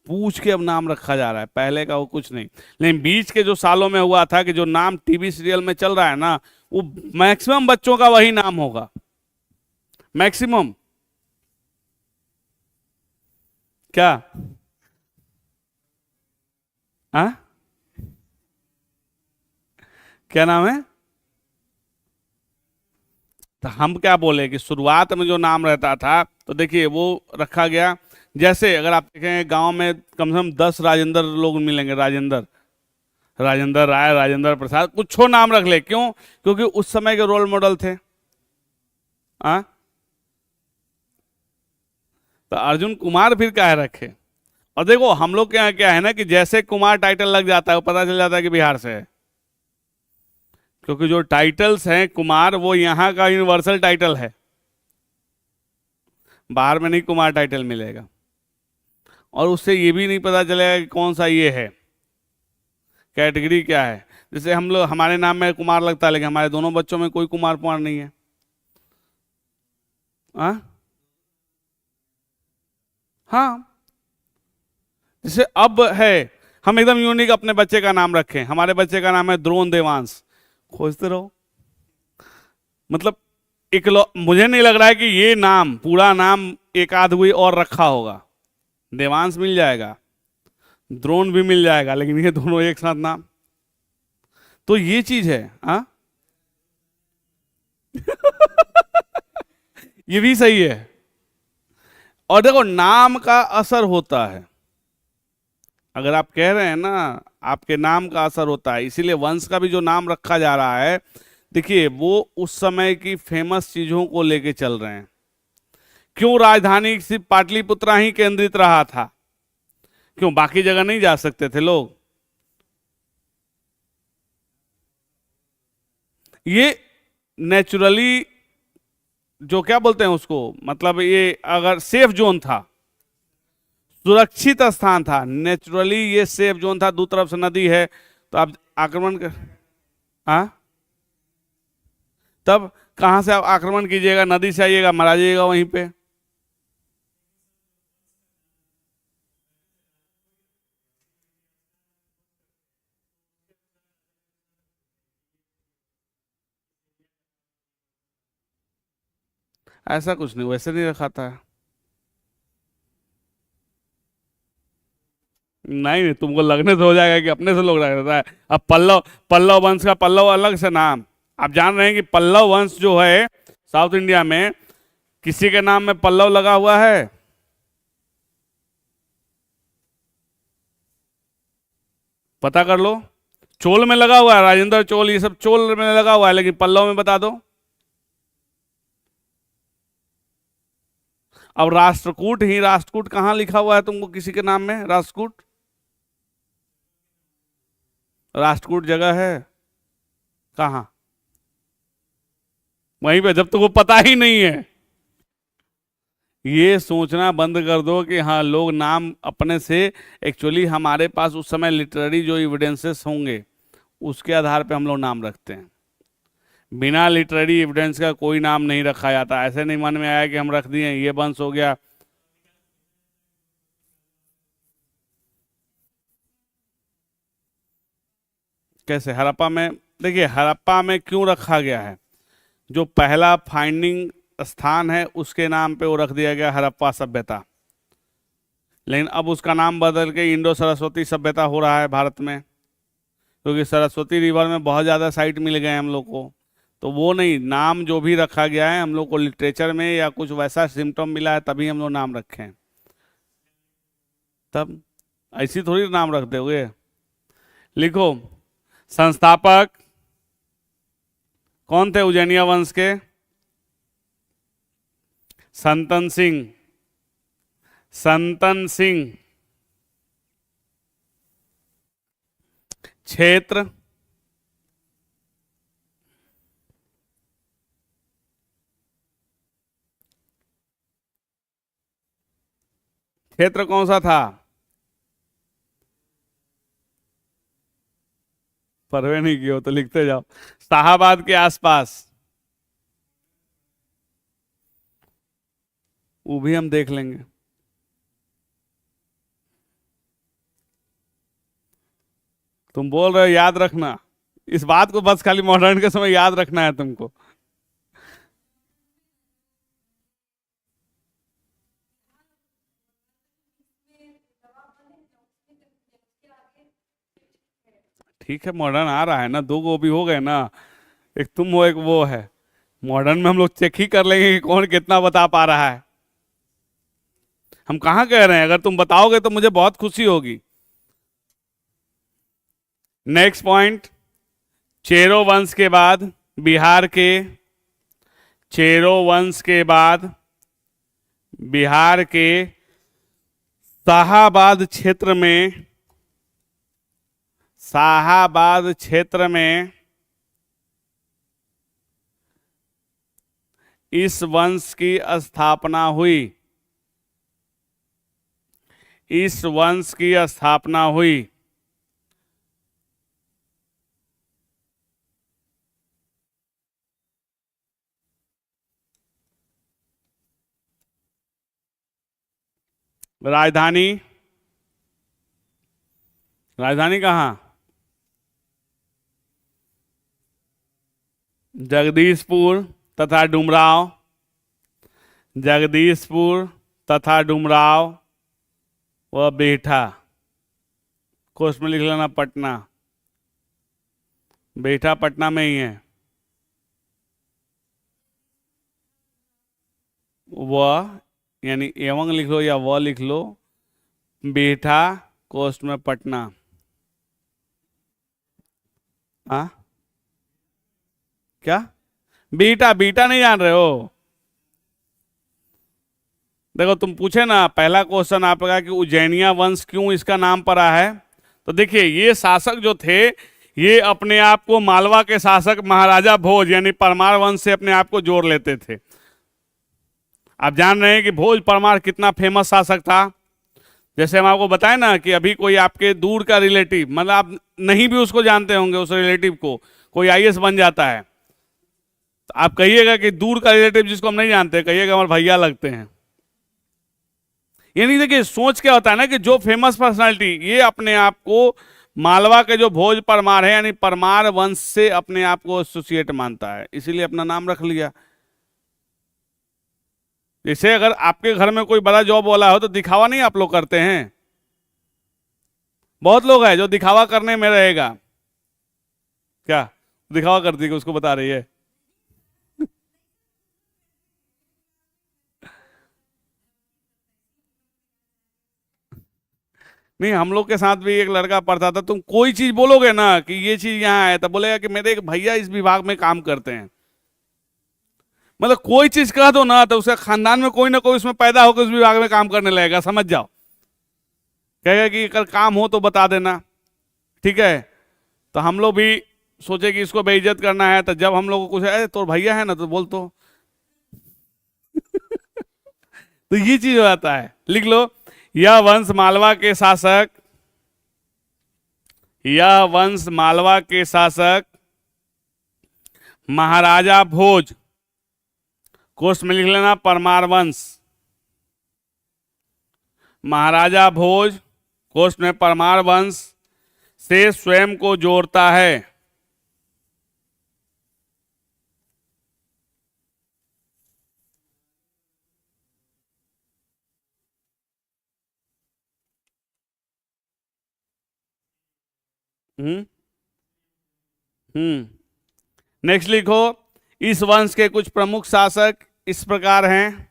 पूछ के अब नाम रखा जा रहा है, पहले का वो कुछ नहीं। लेकिन बीच के जो सालों में हुआ था कि जो नाम टीवी सीरियल में चल रहा है ना, वो मैक्सिमम बच्चों का वही नाम होगा, मैक्सिमम। क्या? आ? क्या नाम है? तो हम क्या बोले कि शुरुआत में जो नाम रहता था तो देखिए वो रखा गया। जैसे अगर आप देखें गांव में कम से कम 10 राजेंद्र लोग मिलेंगे, राजेंद्र, राजेंद्र राय, राजेंद्र प्रसाद, कुछ नाम रख ले, क्यों? क्योंकि उस समय के रोल मॉडल थे। आ? तो अर्जुन कुमार फिर क्या है रखे। और देखो हम लोग के यहाँ क्या है ना कि जैसे कुमार टाइटल लग जाता है वो पता चल जाता है कि बिहार से है, क्योंकि जो टाइटल्स हैं कुमार वो यहाँ का यूनिवर्सल टाइटल है, बाहर में नहीं कुमार टाइटल मिलेगा। और उससे ये भी नहीं पता चलेगा कि कौन सा ये है, कैटेगरी क्या है। जैसे हम लोग, हमारे नाम में कुमार लगता है लेकिन हमारे दोनों बच्चों में कोई कुमार कुमार नहीं है। हाँ हाँ, जैसे अब है, हम एकदम यूनिक अपने बच्चे का नाम रखें, हमारे बच्चे का नाम है द्रोण देवांश, खोजते रहो। मतलब मुझे नहीं लग रहा है कि ये नाम, पूरा नाम एक आध कोई और रखा होगा, देवांश मिल जाएगा, द्रोण भी मिल जाएगा, लेकिन ये दोनों एक साथ नाम, तो ये चीज है। हाँ ये भी सही है। और देखो नाम का असर होता है, अगर आप कह रहे हैं ना आपके नाम का असर होता है, इसीलिए वंश का भी जो नाम रखा जा रहा है, देखिए वो उस समय की फेमस चीजों को लेके चल रहे हैं। क्यों राजधानी सिर्फ पाटलिपुत्रा ही केंद्रित रहा था? क्यों बाकी जगह नहीं जा सकते थे लोग? ये नेचुरली, जो क्या बोलते हैं उसको, मतलब ये अगर सेफ जोन था, सुरक्षित स्थान था, नेचुरली ये सेफ जोन था, दो तरफ से नदी है, तो आप आक्रमण कर, हाँ, तब कहां से आप आक्रमण कीजिएगा? नदी से आइएगा, मरा जाइएगा वहीं पे। ऐसा कुछ नहीं, वैसे नहीं रखा था। नहीं नहीं, तुमको लगने से हो जाएगा कि अपने से लोग रख देता है। अब पल्लव, पल्लव वंश का पल्लव अलग से नाम, आप जान रहे हैं कि पल्लव वंश जो है साउथ इंडिया में, किसी के नाम में पल्लव लगा हुआ है? पता कर लो। चोल में लगा हुआ है, राजेंद्र चोल, ये सब चोल में लगा हुआ है, लेकिन पल्लव में बता दो। अब राष्ट्रकूट ही, राष्ट्रकूट कहाँ लिखा हुआ है तुमको किसी के नाम में? राष्ट्रकूट, राष्ट्रकूट जगह है कहाँ? वहीं पे, जब तक वो पता ही नहीं है। ये सोचना बंद कर दो कि हाँ लोग नाम अपने से, एक्चुअली हमारे पास उस समय लिटरेरी जो एविडेंसेस होंगे उसके आधार पे हम लोग नाम रखते हैं, बिना लिटरेरी एविडेंस का कोई नाम नहीं रखा जाता। ऐसे नहीं मन में आया कि हम रख दिए ये वंश हो गया। कैसे हड़प्पा में? देखिए हड़प्पा में क्यों रखा गया है, जो पहला फाइंडिंग स्थान है उसके नाम पे वो रख दिया गया हड़प्पा सभ्यता, लेकिन अब उसका नाम बदल के इंडो सरस्वती सभ्यता हो रहा है भारत में, क्योंकि सरस्वती रिवर में बहुत ज़्यादा साइट मिल गए हम लोग को। तो वो नहीं, नाम जो भी रखा गया है हम लोग को लिटरेचर में या कुछ वैसा सिम्टम मिला है तभी हम लोग नाम रखे हैं। तब ऐसी थोड़ी नाम रखते होगे। लिखो, संस्थापक कौन थे उज्जैनिया वंश के? संतन सिंह। संतन सिंह। क्षेत्र, क्षेत्र कौन सा था? परवे नहीं किया हो तो लिखते जाओ। शाहाबाद के आसपास, वो भी हम देख लेंगे। तुम बोल रहे हो याद रखना, इस बात को बस खाली मॉडर्न के समय याद रखना है तुमको। ठीक है, मॉडर्न आ रहा है ना, दो गो भी हो गए ना, एक तुम हो एक वो है। मॉडर्न में हम लोग चेक ही कर लेंगे कि कौन कितना बता पा रहा है। हम कहाँ कह रहे हैं, अगर तुम बताओगे तो मुझे बहुत खुशी होगी। नेक्स्ट पॉइंट, चेरो वंश के बाद बिहार के, चेरो वंश के बाद बिहार के शाहाबाद क्षेत्र में, शाहाबाद क्षेत्र में इस वंश की स्थापना हुई, इस वंश की स्थापना हुई। राजधानी, राजधानी कहाँ? जगदीशपुर तथा डुमराव, जगदीशपुर तथा डुमराव व बेठा। कोर्स में लिख लेना पटना, बेठा पटना में ही है। वह यानी एवं लिख लो या वह लिख लो, बेठा कोस्ट में पटना। हाँ क्या? बीटा, बीटा नहीं जान रहे हो? देखो तुम पूछे ना, पहला क्वेश्चन आपका कि उज्जैनिया वंश क्यों इसका नाम पड़ा है, तो देखिए ये शासक जो थे ये अपने आप को मालवा के शासक महाराजा भोज यानी परमार वंश से अपने आप को जोड़ लेते थे। आप जान रहे हैं कि भोज परमार कितना फेमस शासक था। जैसे हम आपको बताएं ना कि अभी कोई आपके दूर का रिलेटिव, मतलब आप नहीं भी उसको जानते होंगे, उस रिलेटिव को कोई आईएएस बन जाता है, तो आप कहिएगा कि दूर का रिलेटिव जिसको हम नहीं जानते, कहिएगा हमारे भैया लगते हैं। यानी देखिए सोच क्या होता है ना कि जो फेमस पर्सनालिटी, ये अपने आप को मालवा के जो भोज परमार है यानी परमार वंश से अपने आप को एसोसिएट मानता है, इसीलिए अपना नाम रख लिया। जैसे अगर आपके घर में कोई बड़ा जॉब वाला हो तो दिखावा नहीं आप लोग करते हैं? बहुत लोग हैं जो दिखावा करने में रहेगा। क्या दिखावा करती है, उसको बता रही है? नहीं, हम लोग के साथ भी एक लड़का पढ़ता था, तुम कोई चीज बोलोगे ना कि ये चीज यहाँ है, तो बोलेगा कि मेरे एक भैया इस विभाग में काम करते हैं। मतलब कोई चीज कह दो ना तो उसके खानदान में कोई ना कोई उसमें पैदा होकर उस विभाग में काम करने लगेगा, समझ जाओ। कहेगा कि अगर काम हो तो बता देना, ठीक है। तो हम लोग भी सोचे कि इसको बेइज्जत करना है, तो जब हम लोग को कुछ है तो भैया है ना तो बोल तो तो ये चीज हो जाता है। लिख लो, यह वंश मालवा के शासक, यह वंश मालवा के शासक महाराजा भोज, कोर्स में लिख लेना परमार वंश, महाराजा भोज कोर्स में परमार वंश से स्वयं को जोड़ता है। नेक्स्ट लिखो, इस वंश के कुछ प्रमुख शासक इस प्रकार हैं।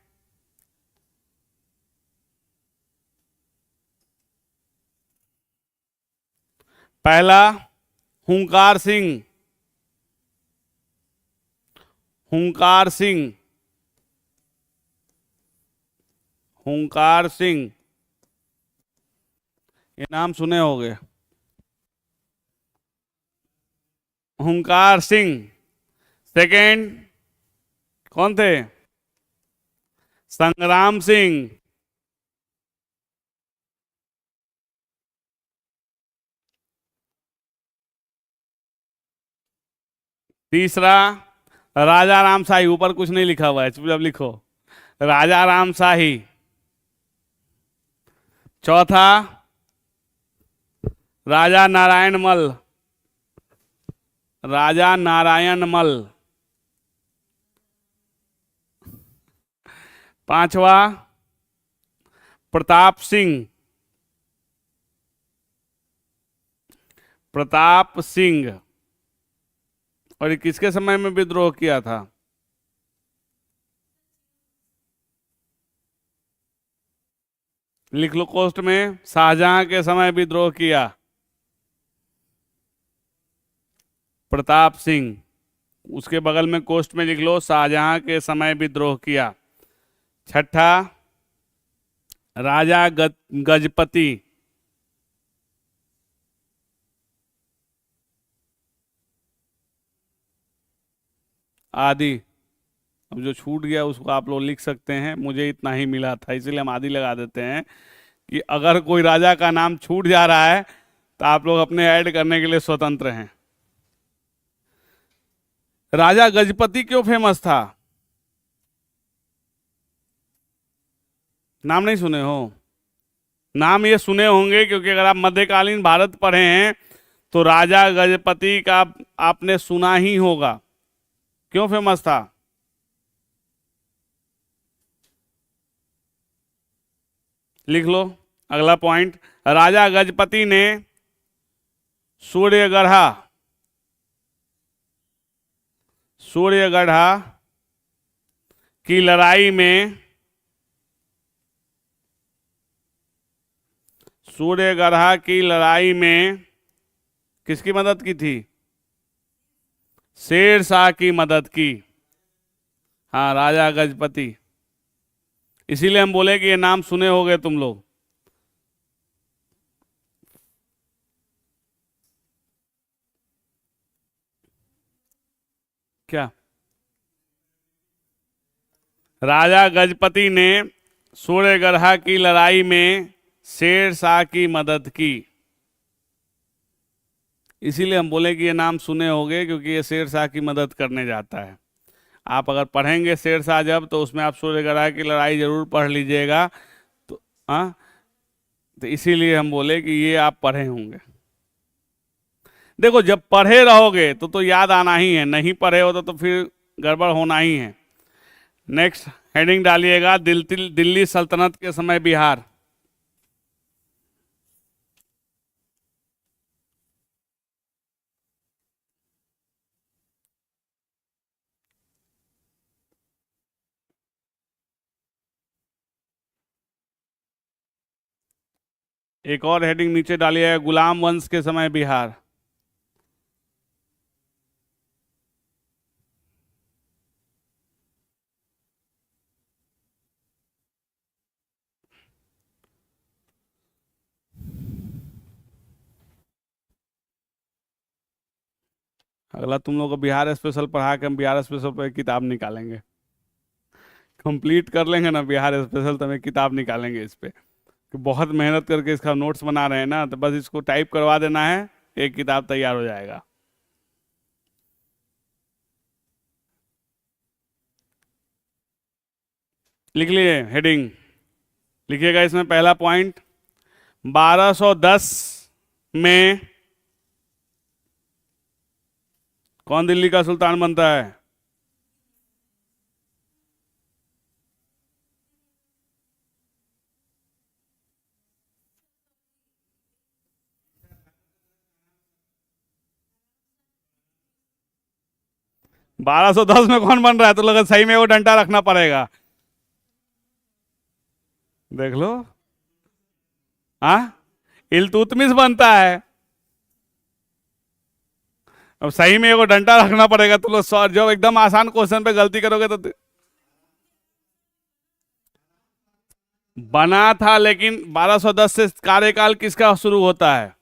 पहला हुंकार सिंह, हुंकार सिंह, हुंकार सिंह, ये नाम सुने होंगे। हुंकार सिंह। सेकंड कौन थे? संग्राम सिंह। तीसरा राजा राम शाही। ऊपर कुछ नहीं लिखा हुआ है, चुपचाप लिखो, राजा राम शाही। चौथा राजा नारायण मल, राजा नारायण मल। पांचवा प्रताप सिंह, प्रताप सिंह। और ये किसके समय में विद्रोह किया था? लिख लो कोष्ट में, शाहजहां के समय विद्रोह किया प्रताप सिंह। उसके बगल में कोष्ट में लिख लो शाहजहां के समय विद्रोह किया। छठा राजा गजपति, आदि। अब जो छूट गया उसको आप लोग लिख सकते हैं, मुझे इतना ही मिला था इसलिए हम आदि लगा देते हैं कि अगर कोई राजा का नाम छूट जा रहा है तो आप लोग अपने ऐड करने के लिए स्वतंत्र हैं। राजा गजपति क्यों फेमस था? नाम नहीं सुने हो? नाम ये सुने होंगे क्योंकि अगर आप मध्यकालीन भारत पढ़े हैं तो राजा गजपति का आपने सुना ही होगा। क्यों फेमस था? लिख लो अगला पॉइंट। राजा गजपति ने सूर्यगढ़ा, सूर्यगढ़ा की लड़ाई में, सूर्यगढ़ा की लड़ाई में किसकी मदद की थी? शेर शाह की मदद की। हाँ, राजा गजपति। इसीलिए हम बोले कि ये नाम सुने होंगे तुम लोग। क्या? राजा गजपति ने सूर्यगढ़ा की लड़ाई में शेर शाह की मदद की। इसीलिए हम बोले कि ये नाम सुने होंगे क्योंकि ये शेर शाह की मदद करने जाता है। आप अगर पढ़ेंगे शेर शाह जब, तो उसमें आप सूर्यगढ़ा की लड़ाई जरूर पढ़ लीजिएगा। तो हाँ, तो इसीलिए हम बोले कि ये आप पढ़े होंगे। देखो, जब पढ़े रहोगे तो याद आना ही है, नहीं पढ़े हो तो फिर गड़बड़ होना ही है। नेक्स्ट हेडिंग डालिएगा, दिल्ली सल्तनत के समय बिहार। एक और हेडिंग नीचे डालिएगा, गुलाम वंश के समय बिहार। अगला तुम लोग को बिहार स्पेशल पढ़ा के हम बिहार स्पेशल पर एक किताब निकालेंगे। कंप्लीट कर लेंगे ना बिहार स्पेशल तो हम एक किताब निकालेंगे इस पे, कि बहुत मेहनत करके इसका नोट्स बना रहे हैं ना, तो बस इसको टाइप करवा देना है, एक किताब तैयार हो जाएगा। लिख लिए हेडिंग? लिखिएगा इसमें पहला पॉइंट, 1210 में कौन दिल्ली का सुल्तान बनता है? बारह सौ दस में कौन बन रहा है? तो लगा सही में वो डंडा रखना पड़ेगा। देख लो। हाँ, इल्तुतमिश बनता है। अब सही में एगो डंडा रखना पड़ेगा, तो लोग सॉल्व, जब एकदम आसान क्वेश्चन पे गलती करोगे तो बना था, लेकिन 1210 से कार्यकाल किसका शुरू होता है?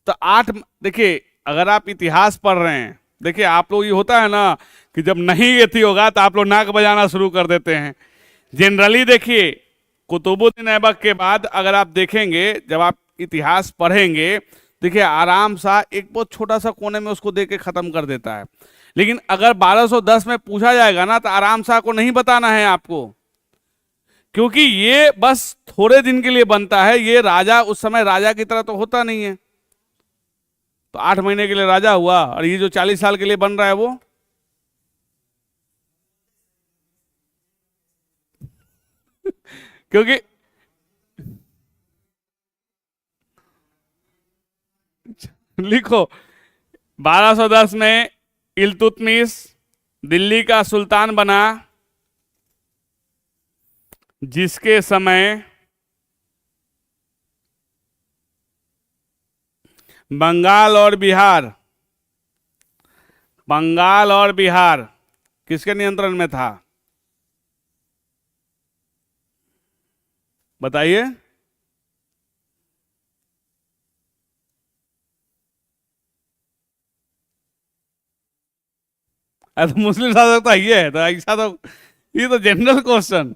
तो आठ, देखिए अगर आप इतिहास पढ़ रहे हैं, देखिए आप लोग, ये होता है ना कि जब नहीं ये थी होगा तो आप लोग नाक बजाना शुरू कर देते हैं। जनरली देखिए कुतुबुद्दीन ऐबक के बाद अगर आप देखेंगे, जब आप इतिहास पढ़ेंगे, देखिए आराम सा एक बहुत छोटा सा कोने में उसको दे के खत्म कर देता है। लेकिन अगर 1210 में पूछा जाएगा ना, तो आराम सा को नहीं बताना है आपको, क्योंकि ये बस थोड़े दिन के लिए बनता है। ये राजा उस समय राजा की तरह तो होता नहीं है, तो 8 महीने के लिए राजा हुआ, और ये जो 40 साल के लिए बन रहा है वो क्योंकि लिखो 1210 में इल्तुतमिश दिल्ली का सुल्तान बना, जिसके समय बंगाल और बिहार किसके नियंत्रण में था? बताइए। अरे तो मुस्लिम शासक तो ये है, तो ऐसा तो, ये तो जनरल क्वेश्चन।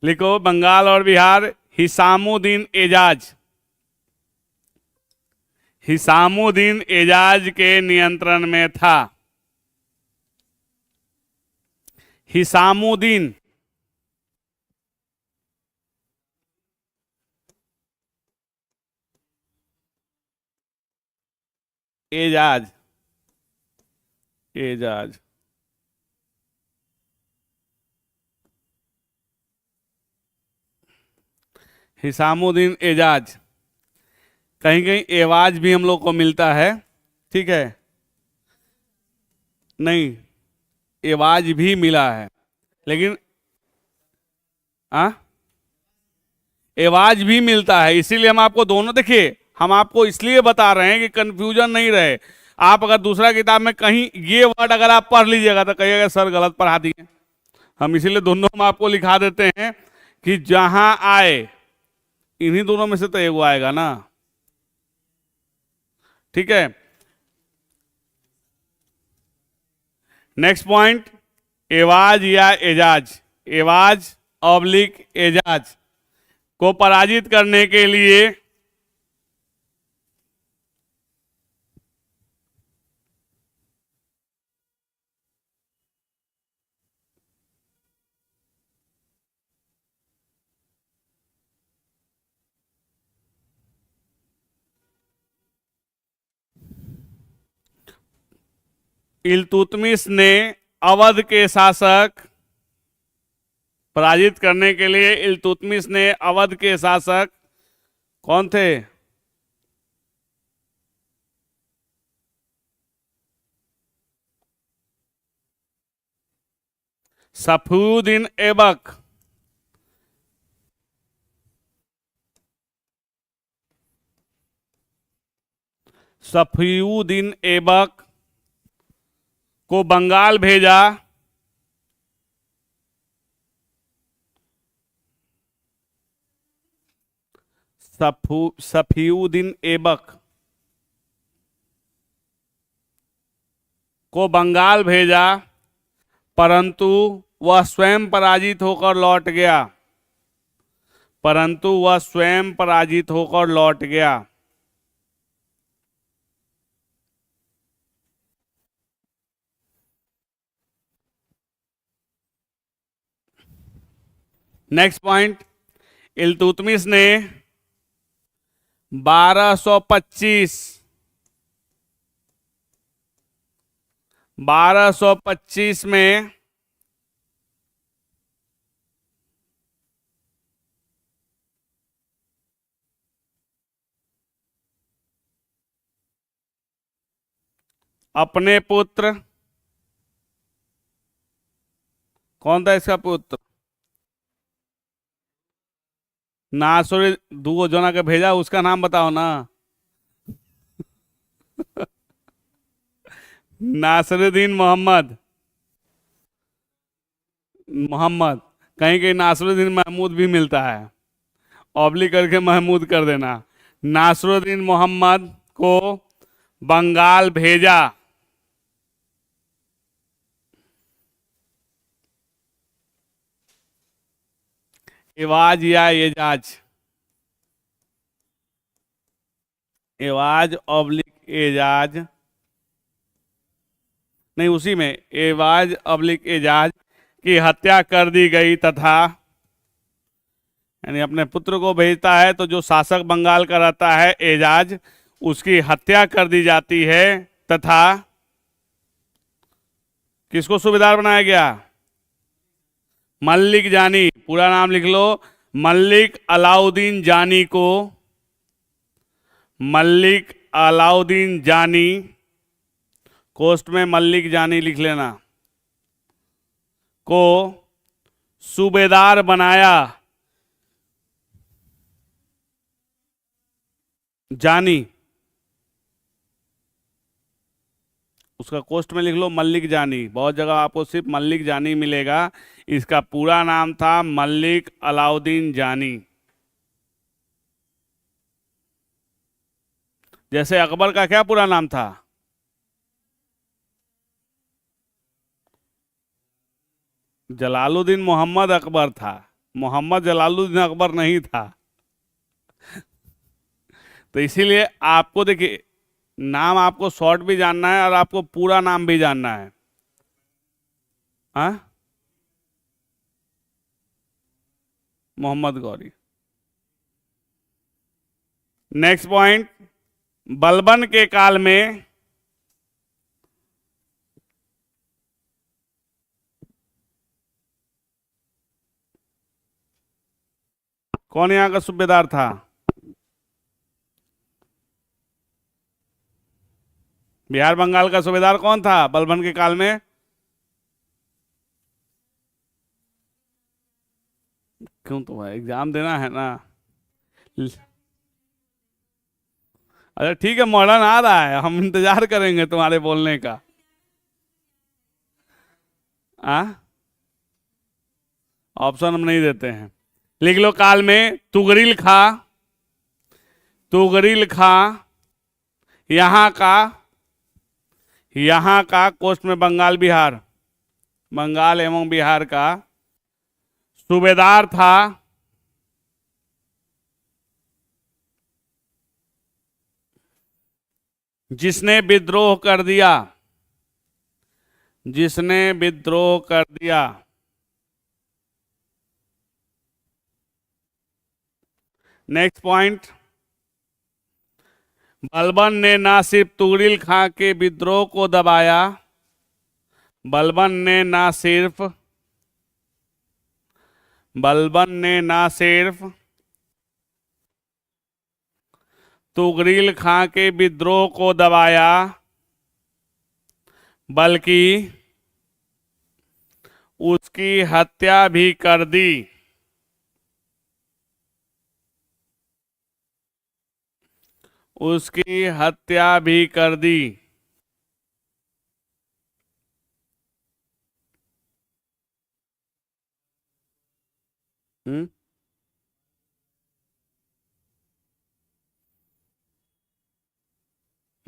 लिखो बंगाल और बिहार, हिसामुद्दीन एजाज, हिसामुद्दीन एजाज के नियंत्रण में था। हिसामुद्दीन एजाज, एजाज हिसामुद्दीन एजाज। कहीं कहीं एवाज भी हम लोग को मिलता है, ठीक है, नहीं एवाज भी मिला है, लेकिन आ एवाज भी मिलता है, इसीलिए हम आपको दोनों, देखिए हम आपको इसलिए बता रहे हैं कि कंफ्यूजन नहीं रहे। आप अगर दूसरा किताब में कहीं ये वर्ड अगर आप पढ़ लीजिएगा तो कहिएगा सर गलत पढ़ा दिए। हम इसीलिए दोनों हम आपको लिखा देते हैं कि जहां आए, इन्हीं दोनों में से तो एगो आएगा ना, ठीक है। नेक्स्ट पॉइंट, एवाज या एजाज, एवाज ऑब्लिक एजाज को पराजित करने के लिए इल्तुतमिश ने अवध के शासक, पराजित करने के लिए इल्तुतमिश ने अवध के शासक कौन थे? सफीउद्दीन ऐबक, सफीउद्दीन ऐबक को बंगाल भेजा, सफीउद्दीन ऐबक को बंगाल भेजा, परंतु वह स्वयं पराजित होकर लौट गया, परंतु वह स्वयं पराजित होकर लौट गया। नेक्स्ट पॉइंट, इल्तुतमिश ने 1225 में अपने पुत्र, कौन था इसका पुत्र? नासुर दो जना के भेजा, उसका नाम बताओ ना। नासरुद्दीन मोहम्मद। मोहम्मद। कहीं कहीं नासरुद्दीन महमूद भी मिलता है, ऑब्लिक करके महमूद कर देना। नासरुद्दीन मोहम्मद को बंगाल भेजा। एवाज या एजाज? एवाज ऑब्लिक एजाज, नहीं उसी में एवाज ऑब्लिक एजाज की हत्या कर दी गई तथा, यानी अपने पुत्र को भेजता है तो जो शासक बंगाल का रहता है एजाज, उसकी हत्या कर दी जाती है तथा किसको सूबेदार बनाया गया? मल्लिक जानी। पूरा नाम लिख लो, मल्लिक अलाउद्दीन जानी को, मल्लिक अलाउद्दीन जानी, कोस्ट में मल्लिक जानी लिख लेना, को सूबेदार बनाया। जानी, उसका कोस्ट में लिख लो मल्लिक जानी। बहुत जगह आपको सिर्फ मल्लिक जानी मिलेगा, इसका पूरा नाम था मल्लिक अलाउद्दीन जानी। जैसे अकबर का क्या पूरा नाम था? जलालुद्दीन मोहम्मद अकबर था, मोहम्मद जलालुद्दीन अकबर नहीं था। तो इसीलिए आपको देखिए, नाम आपको शॉर्ट भी जानना है और आपको पूरा नाम भी जानना है। हाँ, मोहम्मद गौरी। नेक्स्ट पॉइंट, बलबन के काल में कौन यहां का सूबेदार था? बिहार बंगाल का सूबेदार कौन था बलबन के काल में? क्यों, तो भाई एग्जाम देना है ना। अच्छा ठीक है, मॉडर्न आ रहा है, हम इंतजार करेंगे तुम्हारे बोलने का। आ ऑप्शन हम नहीं देते हैं। लिख लो, काल में तुगरिल खा, तुगरिल खा यहाँ का कोस्ट में बंगाल बिहार, बंगाल एवं बिहार का सूबेदार था। जिसने विद्रोह कर दिया, जिसने विद्रोह कर दिया। नेक्स्ट पॉइंट, बलबन ने ना सिर्फ तुगरिल खां के विद्रोह को दबाया, बलबन ने ना सिर्फ तुगरिल खां के विद्रोह को दबाया, बल्कि उसकी हत्या भी कर दी। उसकी हत्या भी कर दी।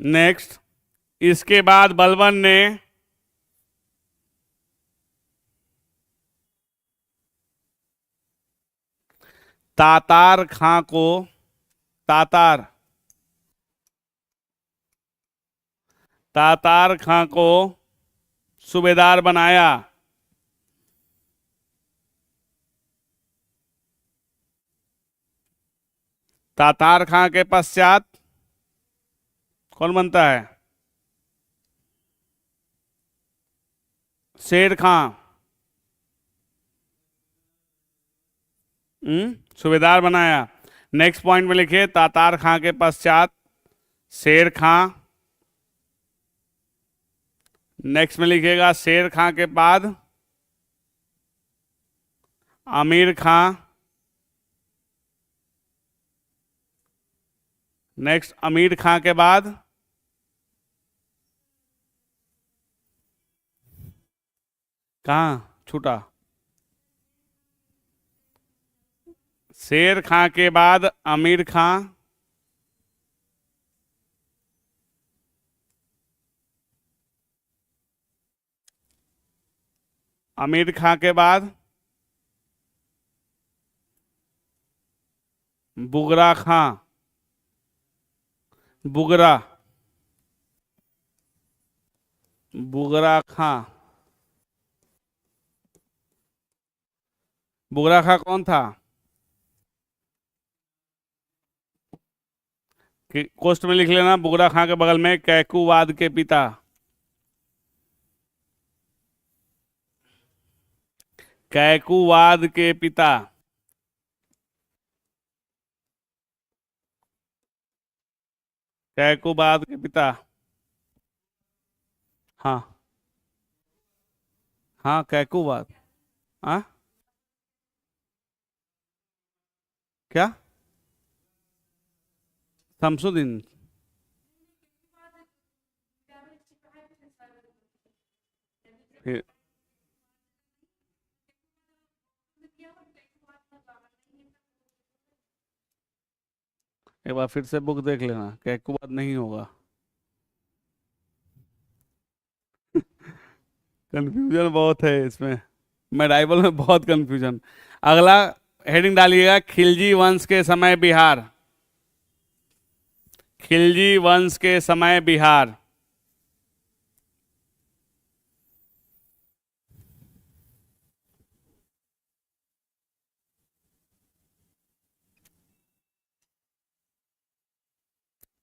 नेक्स्ट, इसके बाद बलबन ने तातार खां को, तातार खां को सूबेदार बनाया। तातार खां के पश्चात कौन बनता है? शेर खां। सूबेदार बनाया। नेक्स्ट पॉइंट में लिखिए, तातार खां के पश्चात शेर खां। नेक्स्ट में लिखिएगा, शेर खां के बाद आमिर खां। नेक्स्ट अमीर खां के बाद कहाँ छूटा? शेर खां के बाद आमिर खां, आमिर खां के बाद बुगरा खां, बुगरा, बुगरा खां। बुगरा खां कौन था? कोष्ट में लिख लेना, बुगरा खां के बगल में कैकुवाद के पिता। कैकुवाद के पिता। कैकुवाद के पिता। हाँ हाँ, कैकुवाद। हाँ क्या? शमसुद्दीन। फिर एक बार फिर से बुक देख लेना, कैकुवाद नहीं होगा। कंफ्यूजन बहुत है इसमें, मेडाइवल में बहुत कंफ्यूजन। अगला हेडिंग डालिएगा, खिलजी वंश के समय बिहार। खिलजी वंश के समय बिहार।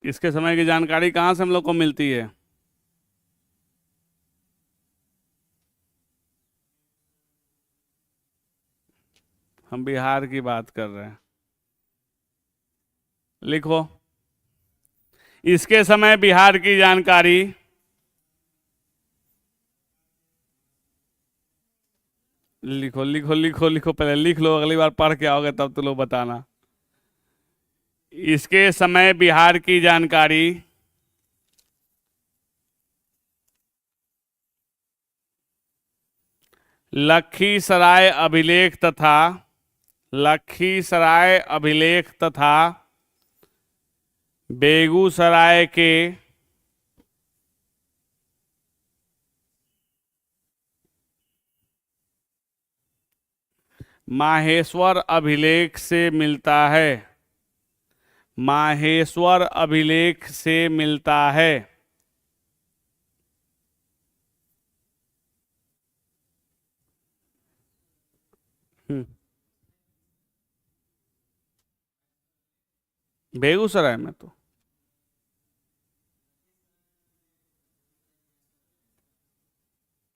इसके समय की जानकारी कहाँ से हम लोग को मिलती है? हम बिहार की बात कर रहे हैं। लिखो, इसके समय बिहार की जानकारी लिखो लिखो लिखो लिखो, पहले लिख लो, अगली बार पढ़ के आओगे तब तो लोग बताना। इसके समय बिहार की जानकारी लखीसराय अभिलेख तथा लखीसराय अभिलेख तथा बेगूसराय के माहेश्वर अभिलेख से मिलता है। माहेश्वर अभिलेख से मिलता है। बेगूसराय में तो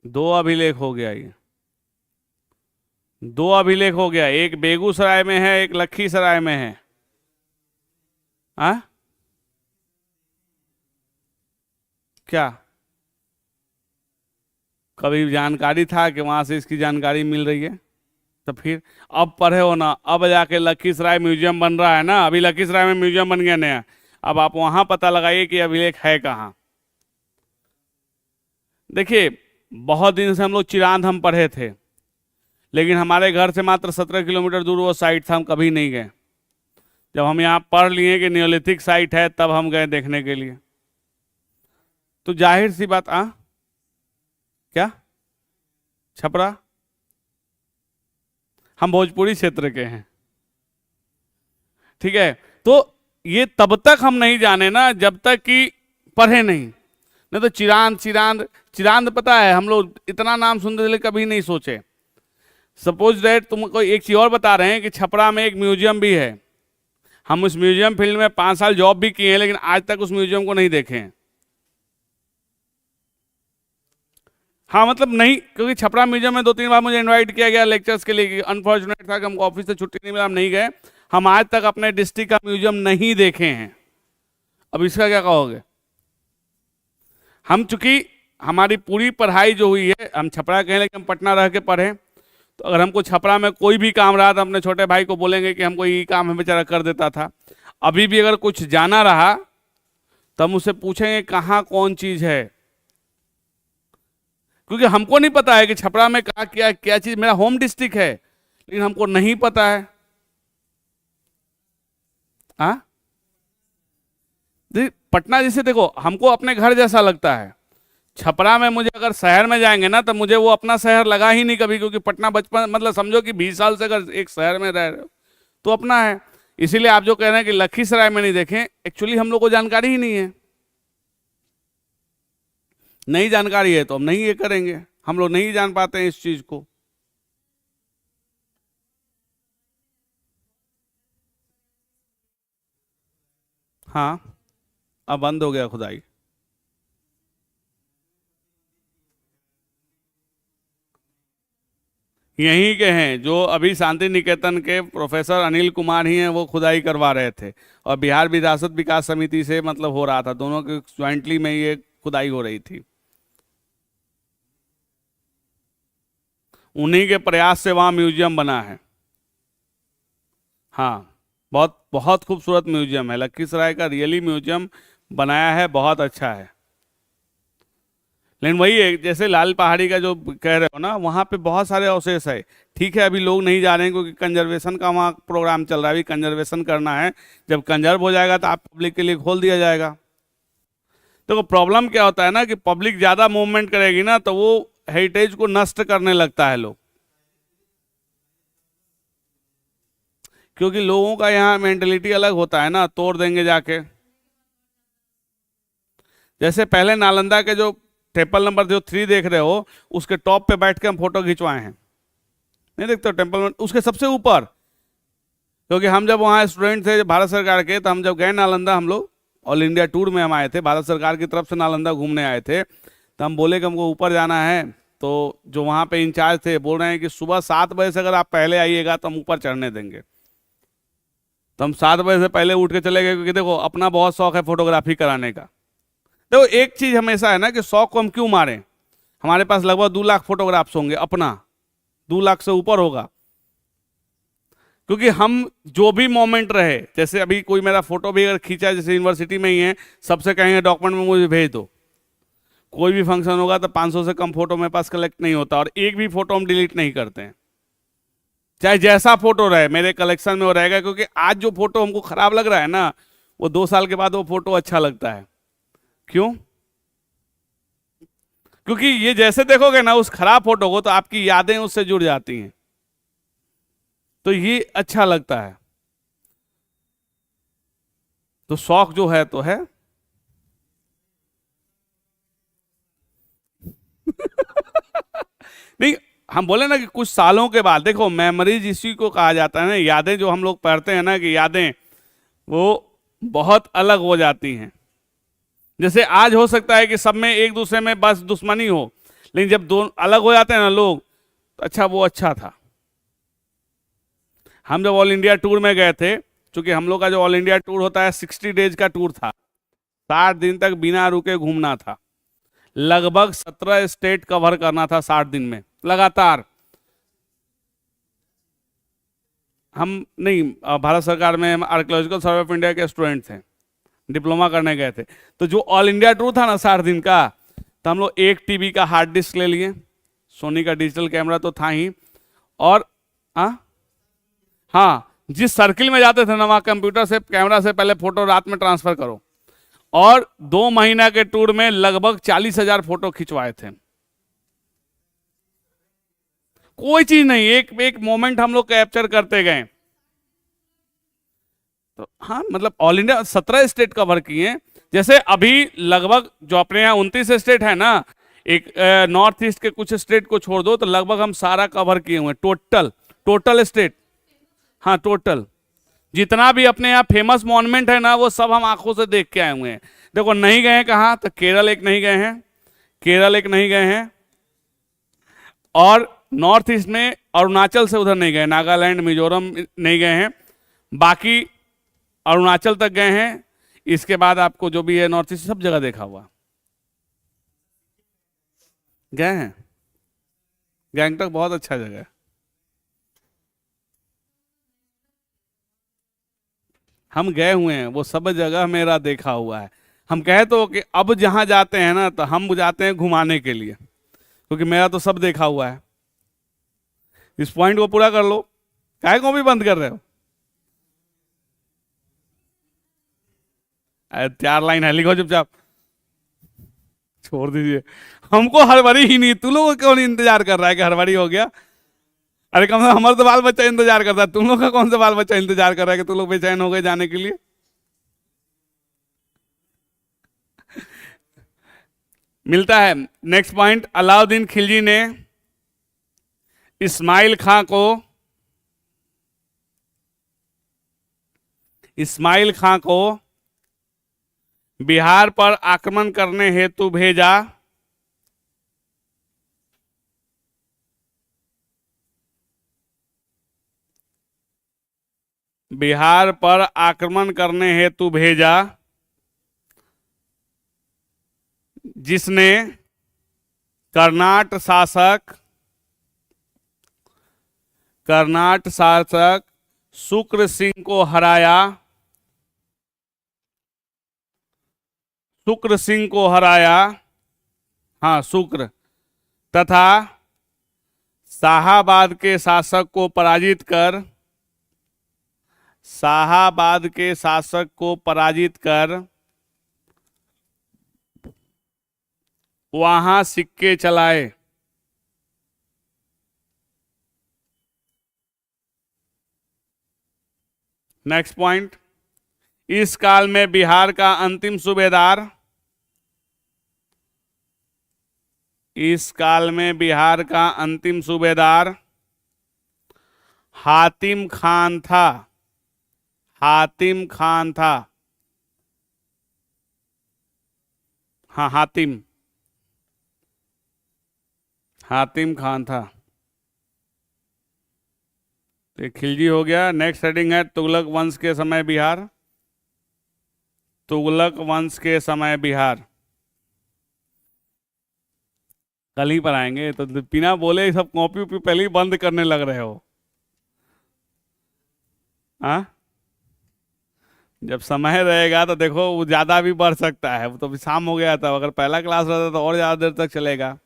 दो अभिलेख हो गया, ये दो अभिलेख हो गया, एक बेगूसराय में है, एक लखीसराय में है। हाँ क्या कभी जानकारी था कि वहां से इसकी जानकारी मिल रही है? तो फिर अब पढ़े हो ना, अब जाके लखीसराय म्यूजियम बन रहा है ना, अभी लखीसराय में म्यूजियम बन गया नया। अब आप वहां पता लगाइए कि अभिलेख है कहाँ। देखिए, बहुत दिन से हम लोग चिरांद हम पढ़े थे, लेकिन हमारे घर से मात्र 17 किलोमीटर दूर वो साइट था, हम कभी नहीं गए। जब हम यहाँ पढ़ लिए कि नियोलिथिक साइट है, तब हम गए देखने के लिए। तो जाहिर सी बात, क्या छपरा? हम भोजपुरी क्षेत्र के हैं, ठीक है। तो ये तब तक हम नहीं जाने ना जब तक कि पढ़े नहीं तो चिरांद चिरांद चिरांद पता है, हम लोग इतना नाम सुनते थे, कभी नहीं सोचे। सपोज दैट तुमको एक चीज और बता रहे हैं कि छपरा में एक म्यूजियम भी है। हम उस म्यूजियम फील्ड में 5 साल जॉब भी किए हैं, लेकिन आज तक उस म्यूजियम को नहीं देखे हैं। हाँ मतलब नहीं, क्योंकि छपरा म्यूजियम में 2-3 बार मुझे इनवाइट किया गया लेक्चर्स के लिए, अनफॉर्चुनेट था कि हमको ऑफिस से छुट्टी नहीं मिला, हम नहीं गए। हम आज तक अपने डिस्ट्रिक्ट का म्यूजियम नहीं देखे हैं। अब इसका क्या कहोगे? हम चूंकि हमारी पूरी पढ़ाई जो हुई है, हम छपरा के हैं लेकिन हम पटना रह के पढ़े, तो अगर हमको छपरा में कोई भी काम रहा तो अपने छोटे भाई को बोलेंगे कि हमको ये काम है, बेचारा कर देता था। अभी भी अगर कुछ जाना रहा तो हम उससे पूछेंगे कहाँ कौन चीज है, क्योंकि हमको नहीं पता है कि छपरा में कहाँ क्या क्या चीज, मेरा होम डिस्ट्रिक्ट है लेकिन हमको नहीं पता है। हाँ, पटना जैसे देखो हमको अपने घर जैसा लगता है, छपरा में मुझे अगर शहर में जाएंगे ना तो मुझे वो अपना शहर लगा ही नहीं कभी, क्योंकि पटना बचपन मतलब समझो कि 20 साल से अगर एक शहर में रह रहे हो तो अपना है। इसीलिए आप जो कह रहे हैं कि लखीसराय में नहीं देखें, एक्चुअली हम लोग को जानकारी ही नहीं है, नई जानकारी है तो हम नहीं ये करेंगे, हम लोग नहीं जान पाते हैं इस चीज को। हाँ, अब बंद हो गया खुदाई। यहीं के हैं जो अभी शांति निकेतन के प्रोफेसर अनिल कुमार ही हैं, वो खुदाई करवा रहे थे और बिहार विरासत विकास समिति से मतलब हो रहा था, दोनों के ज्वाइंटली में ये खुदाई हो रही थी। उन्हीं के प्रयास से वहाँ म्यूजियम बना है। हाँ, बहुत बहुत खूबसूरत म्यूजियम है, लखीसराय का रियली म्यूजियम बनाया है, बहुत अच्छा है। लेकिन वही है जैसे लाल पहाड़ी का जो कह रहे हो ना, वहाँ पे बहुत सारे अवशेष है। ठीक है, अभी लोग नहीं जा रहे हैं क्योंकि कंजर्वेशन का वहाँ प्रोग्राम चल रहा है, अभी कंजर्वेशन करना है, जब कंजर्व हो जाएगा तो आप पब्लिक के लिए खोल दिया जाएगा। तो प्रॉब्लम क्या होता है ना कि पब्लिक ज़्यादा मूवमेंट करेगी ना तो वो हेरिटेज को नष्ट करने लगता है लोग, क्योंकि लोगों का यहाँ मेंटेलिटी अलग होता है ना, तोड़ देंगे जाके। जैसे पहले नालंदा के जो टेम्पल नंबर जो 3 देख रहे हो, उसके टॉप पे बैठ के हम फोटो खिंचवाए हैं, नहीं देखते हो टेम्पल उसके सबसे ऊपर, क्योंकि हम जब वहाँ स्टूडेंट थे भारत सरकार के, तो हम जब गए नालंदा, हम लोग ऑल इंडिया टूर में हम आए थे, भारत सरकार की तरफ से नालंदा घूमने आए थे, तो हम बोले कि हमको ऊपर जाना है, तो जो वहाँ पे इंचार्ज थे बोल रहे हैं कि सुबह 7 बजे से अगर आप पहले आइएगा तो हम ऊपर चढ़ने देंगे। तो हम 7 बजे से पहले उठ के चले गए, क्योंकि देखो अपना बहुत शौक है फोटोग्राफी कराने का। देखो एक चीज हमेशा है ना कि शौक को हम क्यों मारें, हमारे पास लगभग 2 लाख फोटोग्राफ्स होंगे अपना, 2 लाख से ऊपर होगा, क्योंकि हम जो भी मोमेंट रहे, जैसे अभी कोई मेरा फोटो भी अगर खींचा, जैसे यूनिवर्सिटी में ही है, सबसे कहेंगे डॉक्यूमेंट में मुझे भेज दो, कोई भी फंक्शन होगा तो 500 से कम फोटो मेरे पास कलेक्ट नहीं होता, और एक भी फोटो हम डिलीट नहीं करते हैं, चाहे जैसा फोटो रहे मेरे कलेक्शन में वो रहेगा, क्योंकि आज जो फोटो हमको खराब लग रहा है ना, वो 2 साल के बाद वो फोटो अच्छा लगता है। क्यों? क्योंकि ये जैसे देखोगे ना उस खराब फोटो को, तो आपकी यादें उससे जुड़ जाती हैं, तो ये अच्छा लगता है। तो शौक जो है तो है। नहीं, हम बोले ना कि कुछ सालों के बाद देखो, मेमोरीज इसी को कहा जाता है ना, यादें जो हम लोग पढ़ते हैं ना कि यादें वो बहुत अलग हो जाती हैं। जैसे आज हो सकता है कि सब में एक दूसरे में बस दुश्मनी हो, लेकिन जब दो अलग हो जाते हैं ना लोग, तो अच्छा वो अच्छा था। हम जब ऑल इंडिया टूर में गए थे, क्योंकि हम लोग का जो ऑल इंडिया टूर होता है 60 डेज का टूर था, 60 दिन तक बिना रुके घूमना था, लगभग 17 स्टेट कवर करना था 60 दिन में लगातार। हम नहीं, भारत सरकार में हम आर्कियोलॉजिकल सर्वे ऑफ इंडिया के स्टूडेंट थे, डिप्लोमा करने गए थे, तो जो ऑल इंडिया टूर था ना 60 दिन का, तो हम लोग 1 TB का हार्ड डिस्क ले लिए, सोनी का डिजिटल कैमरा तो था ही, और हाँ, जिस सर्किल में जाते थे ना वहाँ कंप्यूटर से कैमरा से पहले फोटो रात में ट्रांसफर करो, और 2 महीना के टूर में लगभग 40,000 फोटो खिंचवाए थे। कोई चीज नहीं, एक एक मोमेंट हम लोग कैप्चर करते गए। तो हाँ, मतलब ऑल इंडिया 17 स्टेट कवर किए। जैसे अभी लगभग जो अपने यहाँ 29 स्टेट है ना, एक नॉर्थ ईस्ट के कुछ स्टेट को छोड़ दो तो लगभग हम सारा कवर किए हुए, टोटल टोटल स्टेट। हाँ टोटल, जितना भी अपने यहाँ फेमस मॉन्यूमेंट है ना, वो सब हम आंखों से देख के आए हुए हैं। देखो नहीं गए हैं कहाँ, तो केरल एक नहीं गए हैं, केरल एक नहीं गए हैं, और नॉर्थ ईस्ट में अरुणाचल से उधर नहीं गए, नागालैंड मिजोरम नहीं गए हैं, बाकी अरुणाचल तक गए हैं। इसके बाद आपको जो भी है नॉर्थ ईस्ट सब जगह देखा हुआ, गए हैं। गैंगटॉक बहुत अच्छा जगह है। हम गए हुए हैं, वो सब जगह मेरा देखा हुआ है। हम कहे तो कि अब जहां जाते हैं ना, तो हम जाते हैं घुमाने के लिए, क्योंकि मेरा तो सब देखा हुआ है। इस पॉइंट को पूरा कर लो, काहे को भी बंद कर रहे हो? 4 लाइन है, लिखो चुपचाप, छोड़ दीजिए। हमको हड़बड़ी ही नहीं, तू लोग क्यों नहीं इंतजार कर रहा है कि हड़बड़ी हो गया? अरे कम से कम हमारा तो बाल बच्चा इंतजार करता है, तुम लोग का कौन सा बाल बच्चा इंतजार कर रहा है कि तुम लोग बेचैन हो गए जाने के लिए? मिलता है नेक्स्ट पॉइंट। अलाउद्दीन खिलजी ने इस्माइल खां को बिहार पर आक्रमण करने हेतु भेजा। बिहार पर आक्रमण करने हेतु भेजा, जिसने कर्नाट शासक शुक्र सिंह को हराया। हाँ, शुक्र, तथा शाहाबाद के शासक को पराजित कर वहां सिक्के चलाए। Next point. इस काल में बिहार का अंतिम सूबेदार हातिम खान था। हाँ, हातिम खान था। तो ये खिलजी हो गया। नेक्स्ट हेडिंग है तुगलक वंश के समय बिहार। कल ही पर आएंगे, तो बिना बोले सब कॉपी उपी पहले ही बंद करने लग रहे हो। हाँ, जब समय रहेगा तो देखो वो ज्यादा भी बढ़ सकता है। वो तो अभी शाम हो गया था, अगर पहला क्लास रहता तो और ज्यादा देर तक चलेगा।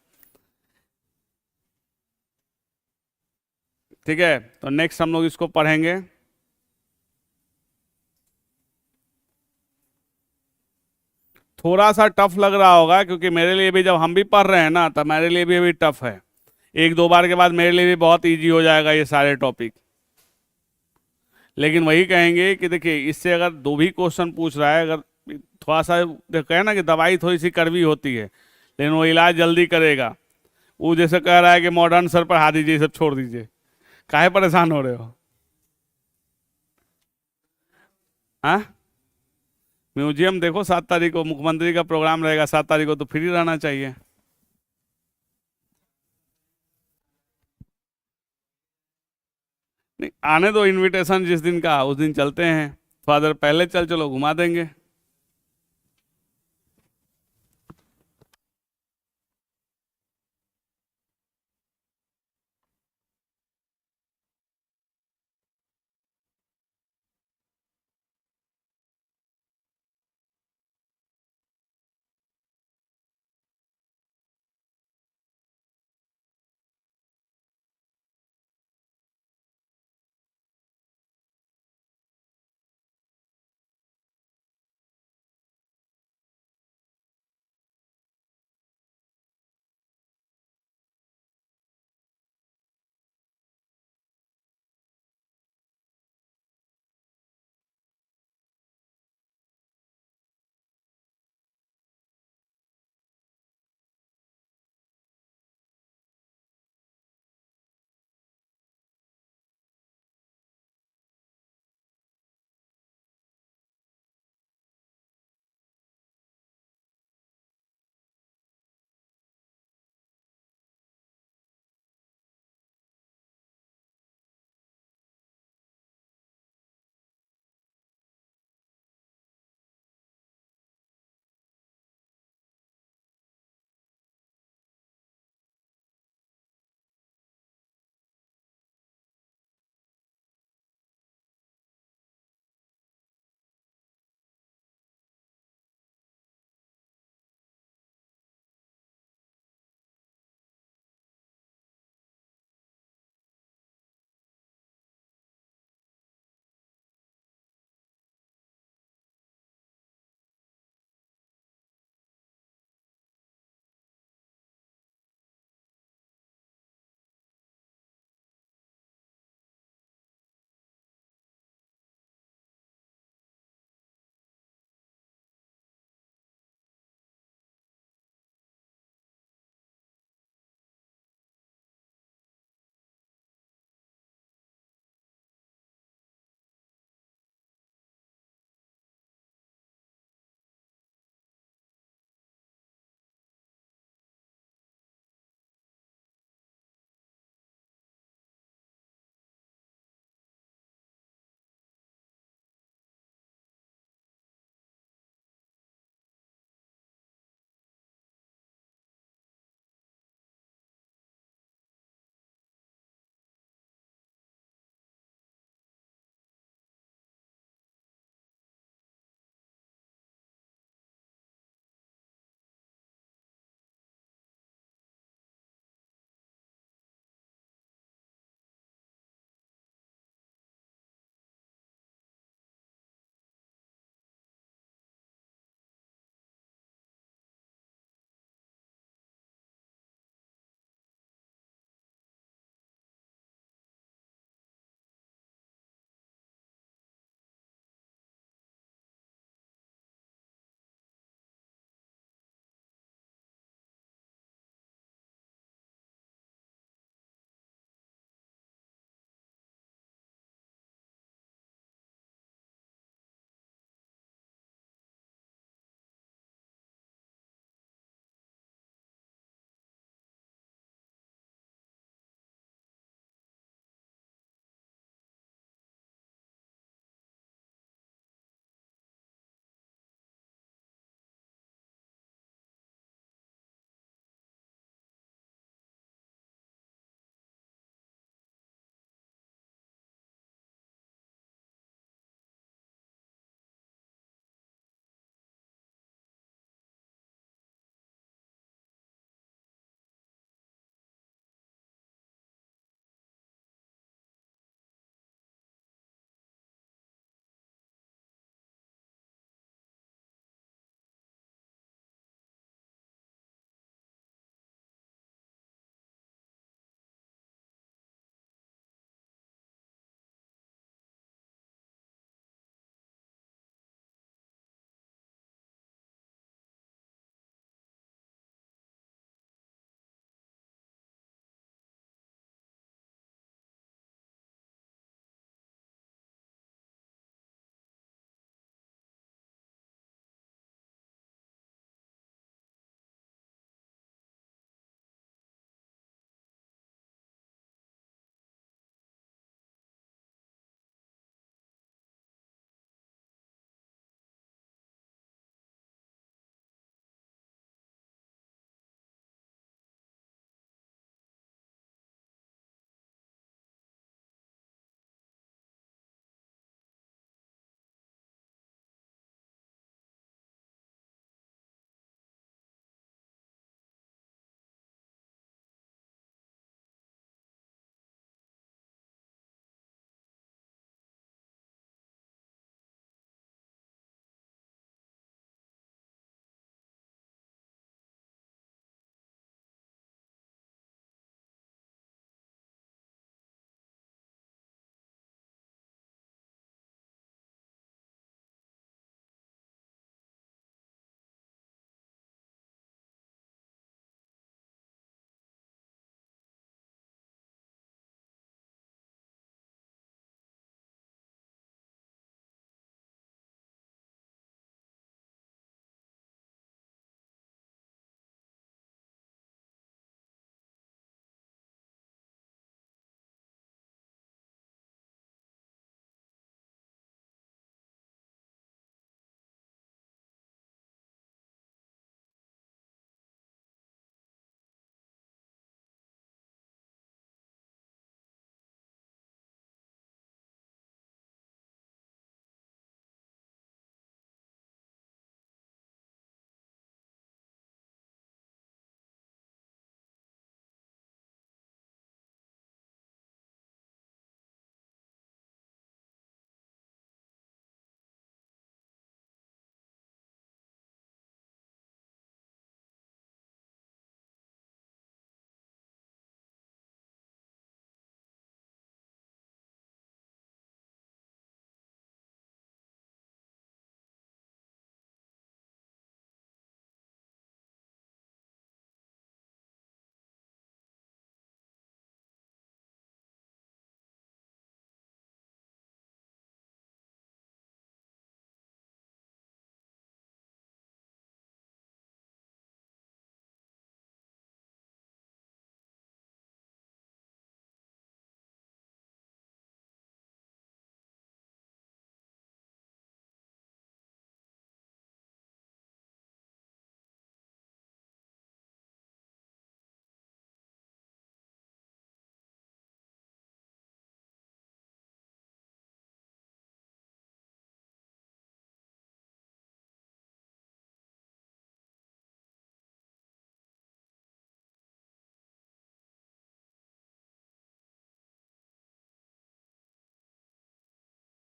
ठीक है, तो नेक्स्ट हम लोग इसको पढ़ेंगे। थोड़ा सा टफ लग रहा होगा, क्योंकि मेरे लिए भी, जब हम भी पढ़ रहे हैं ना, तब मेरे लिए भी अभी टफ है। 1-2 बार के बाद मेरे लिए भी बहुत इजी हो जाएगा ये सारे टॉपिक। लेकिन वही कहेंगे कि देखिए, इससे अगर 2 भी क्वेश्चन पूछ रहा है, अगर थोड़ा सा कहे ना कि दवाई थोड़ी सी कड़वी होती है, लेकिन वो इलाज जल्दी करेगा। वो जैसे कह रहा है कि मॉडर्न सर पढ़ा दीजिए, सब छोड़ दीजिए, काहे परेशान हो रहे हो? हाँ, म्यूजियम देखो 7 तारीख को मुख्यमंत्री का प्रोग्राम रहेगा, 7 तारीख को तो फ्री रहना चाहिए। नहीं, आने दो, इनविटेशन जिस दिन का उस दिन चलते हैं, थोड़ा देर पहले चलो घुमा देंगे।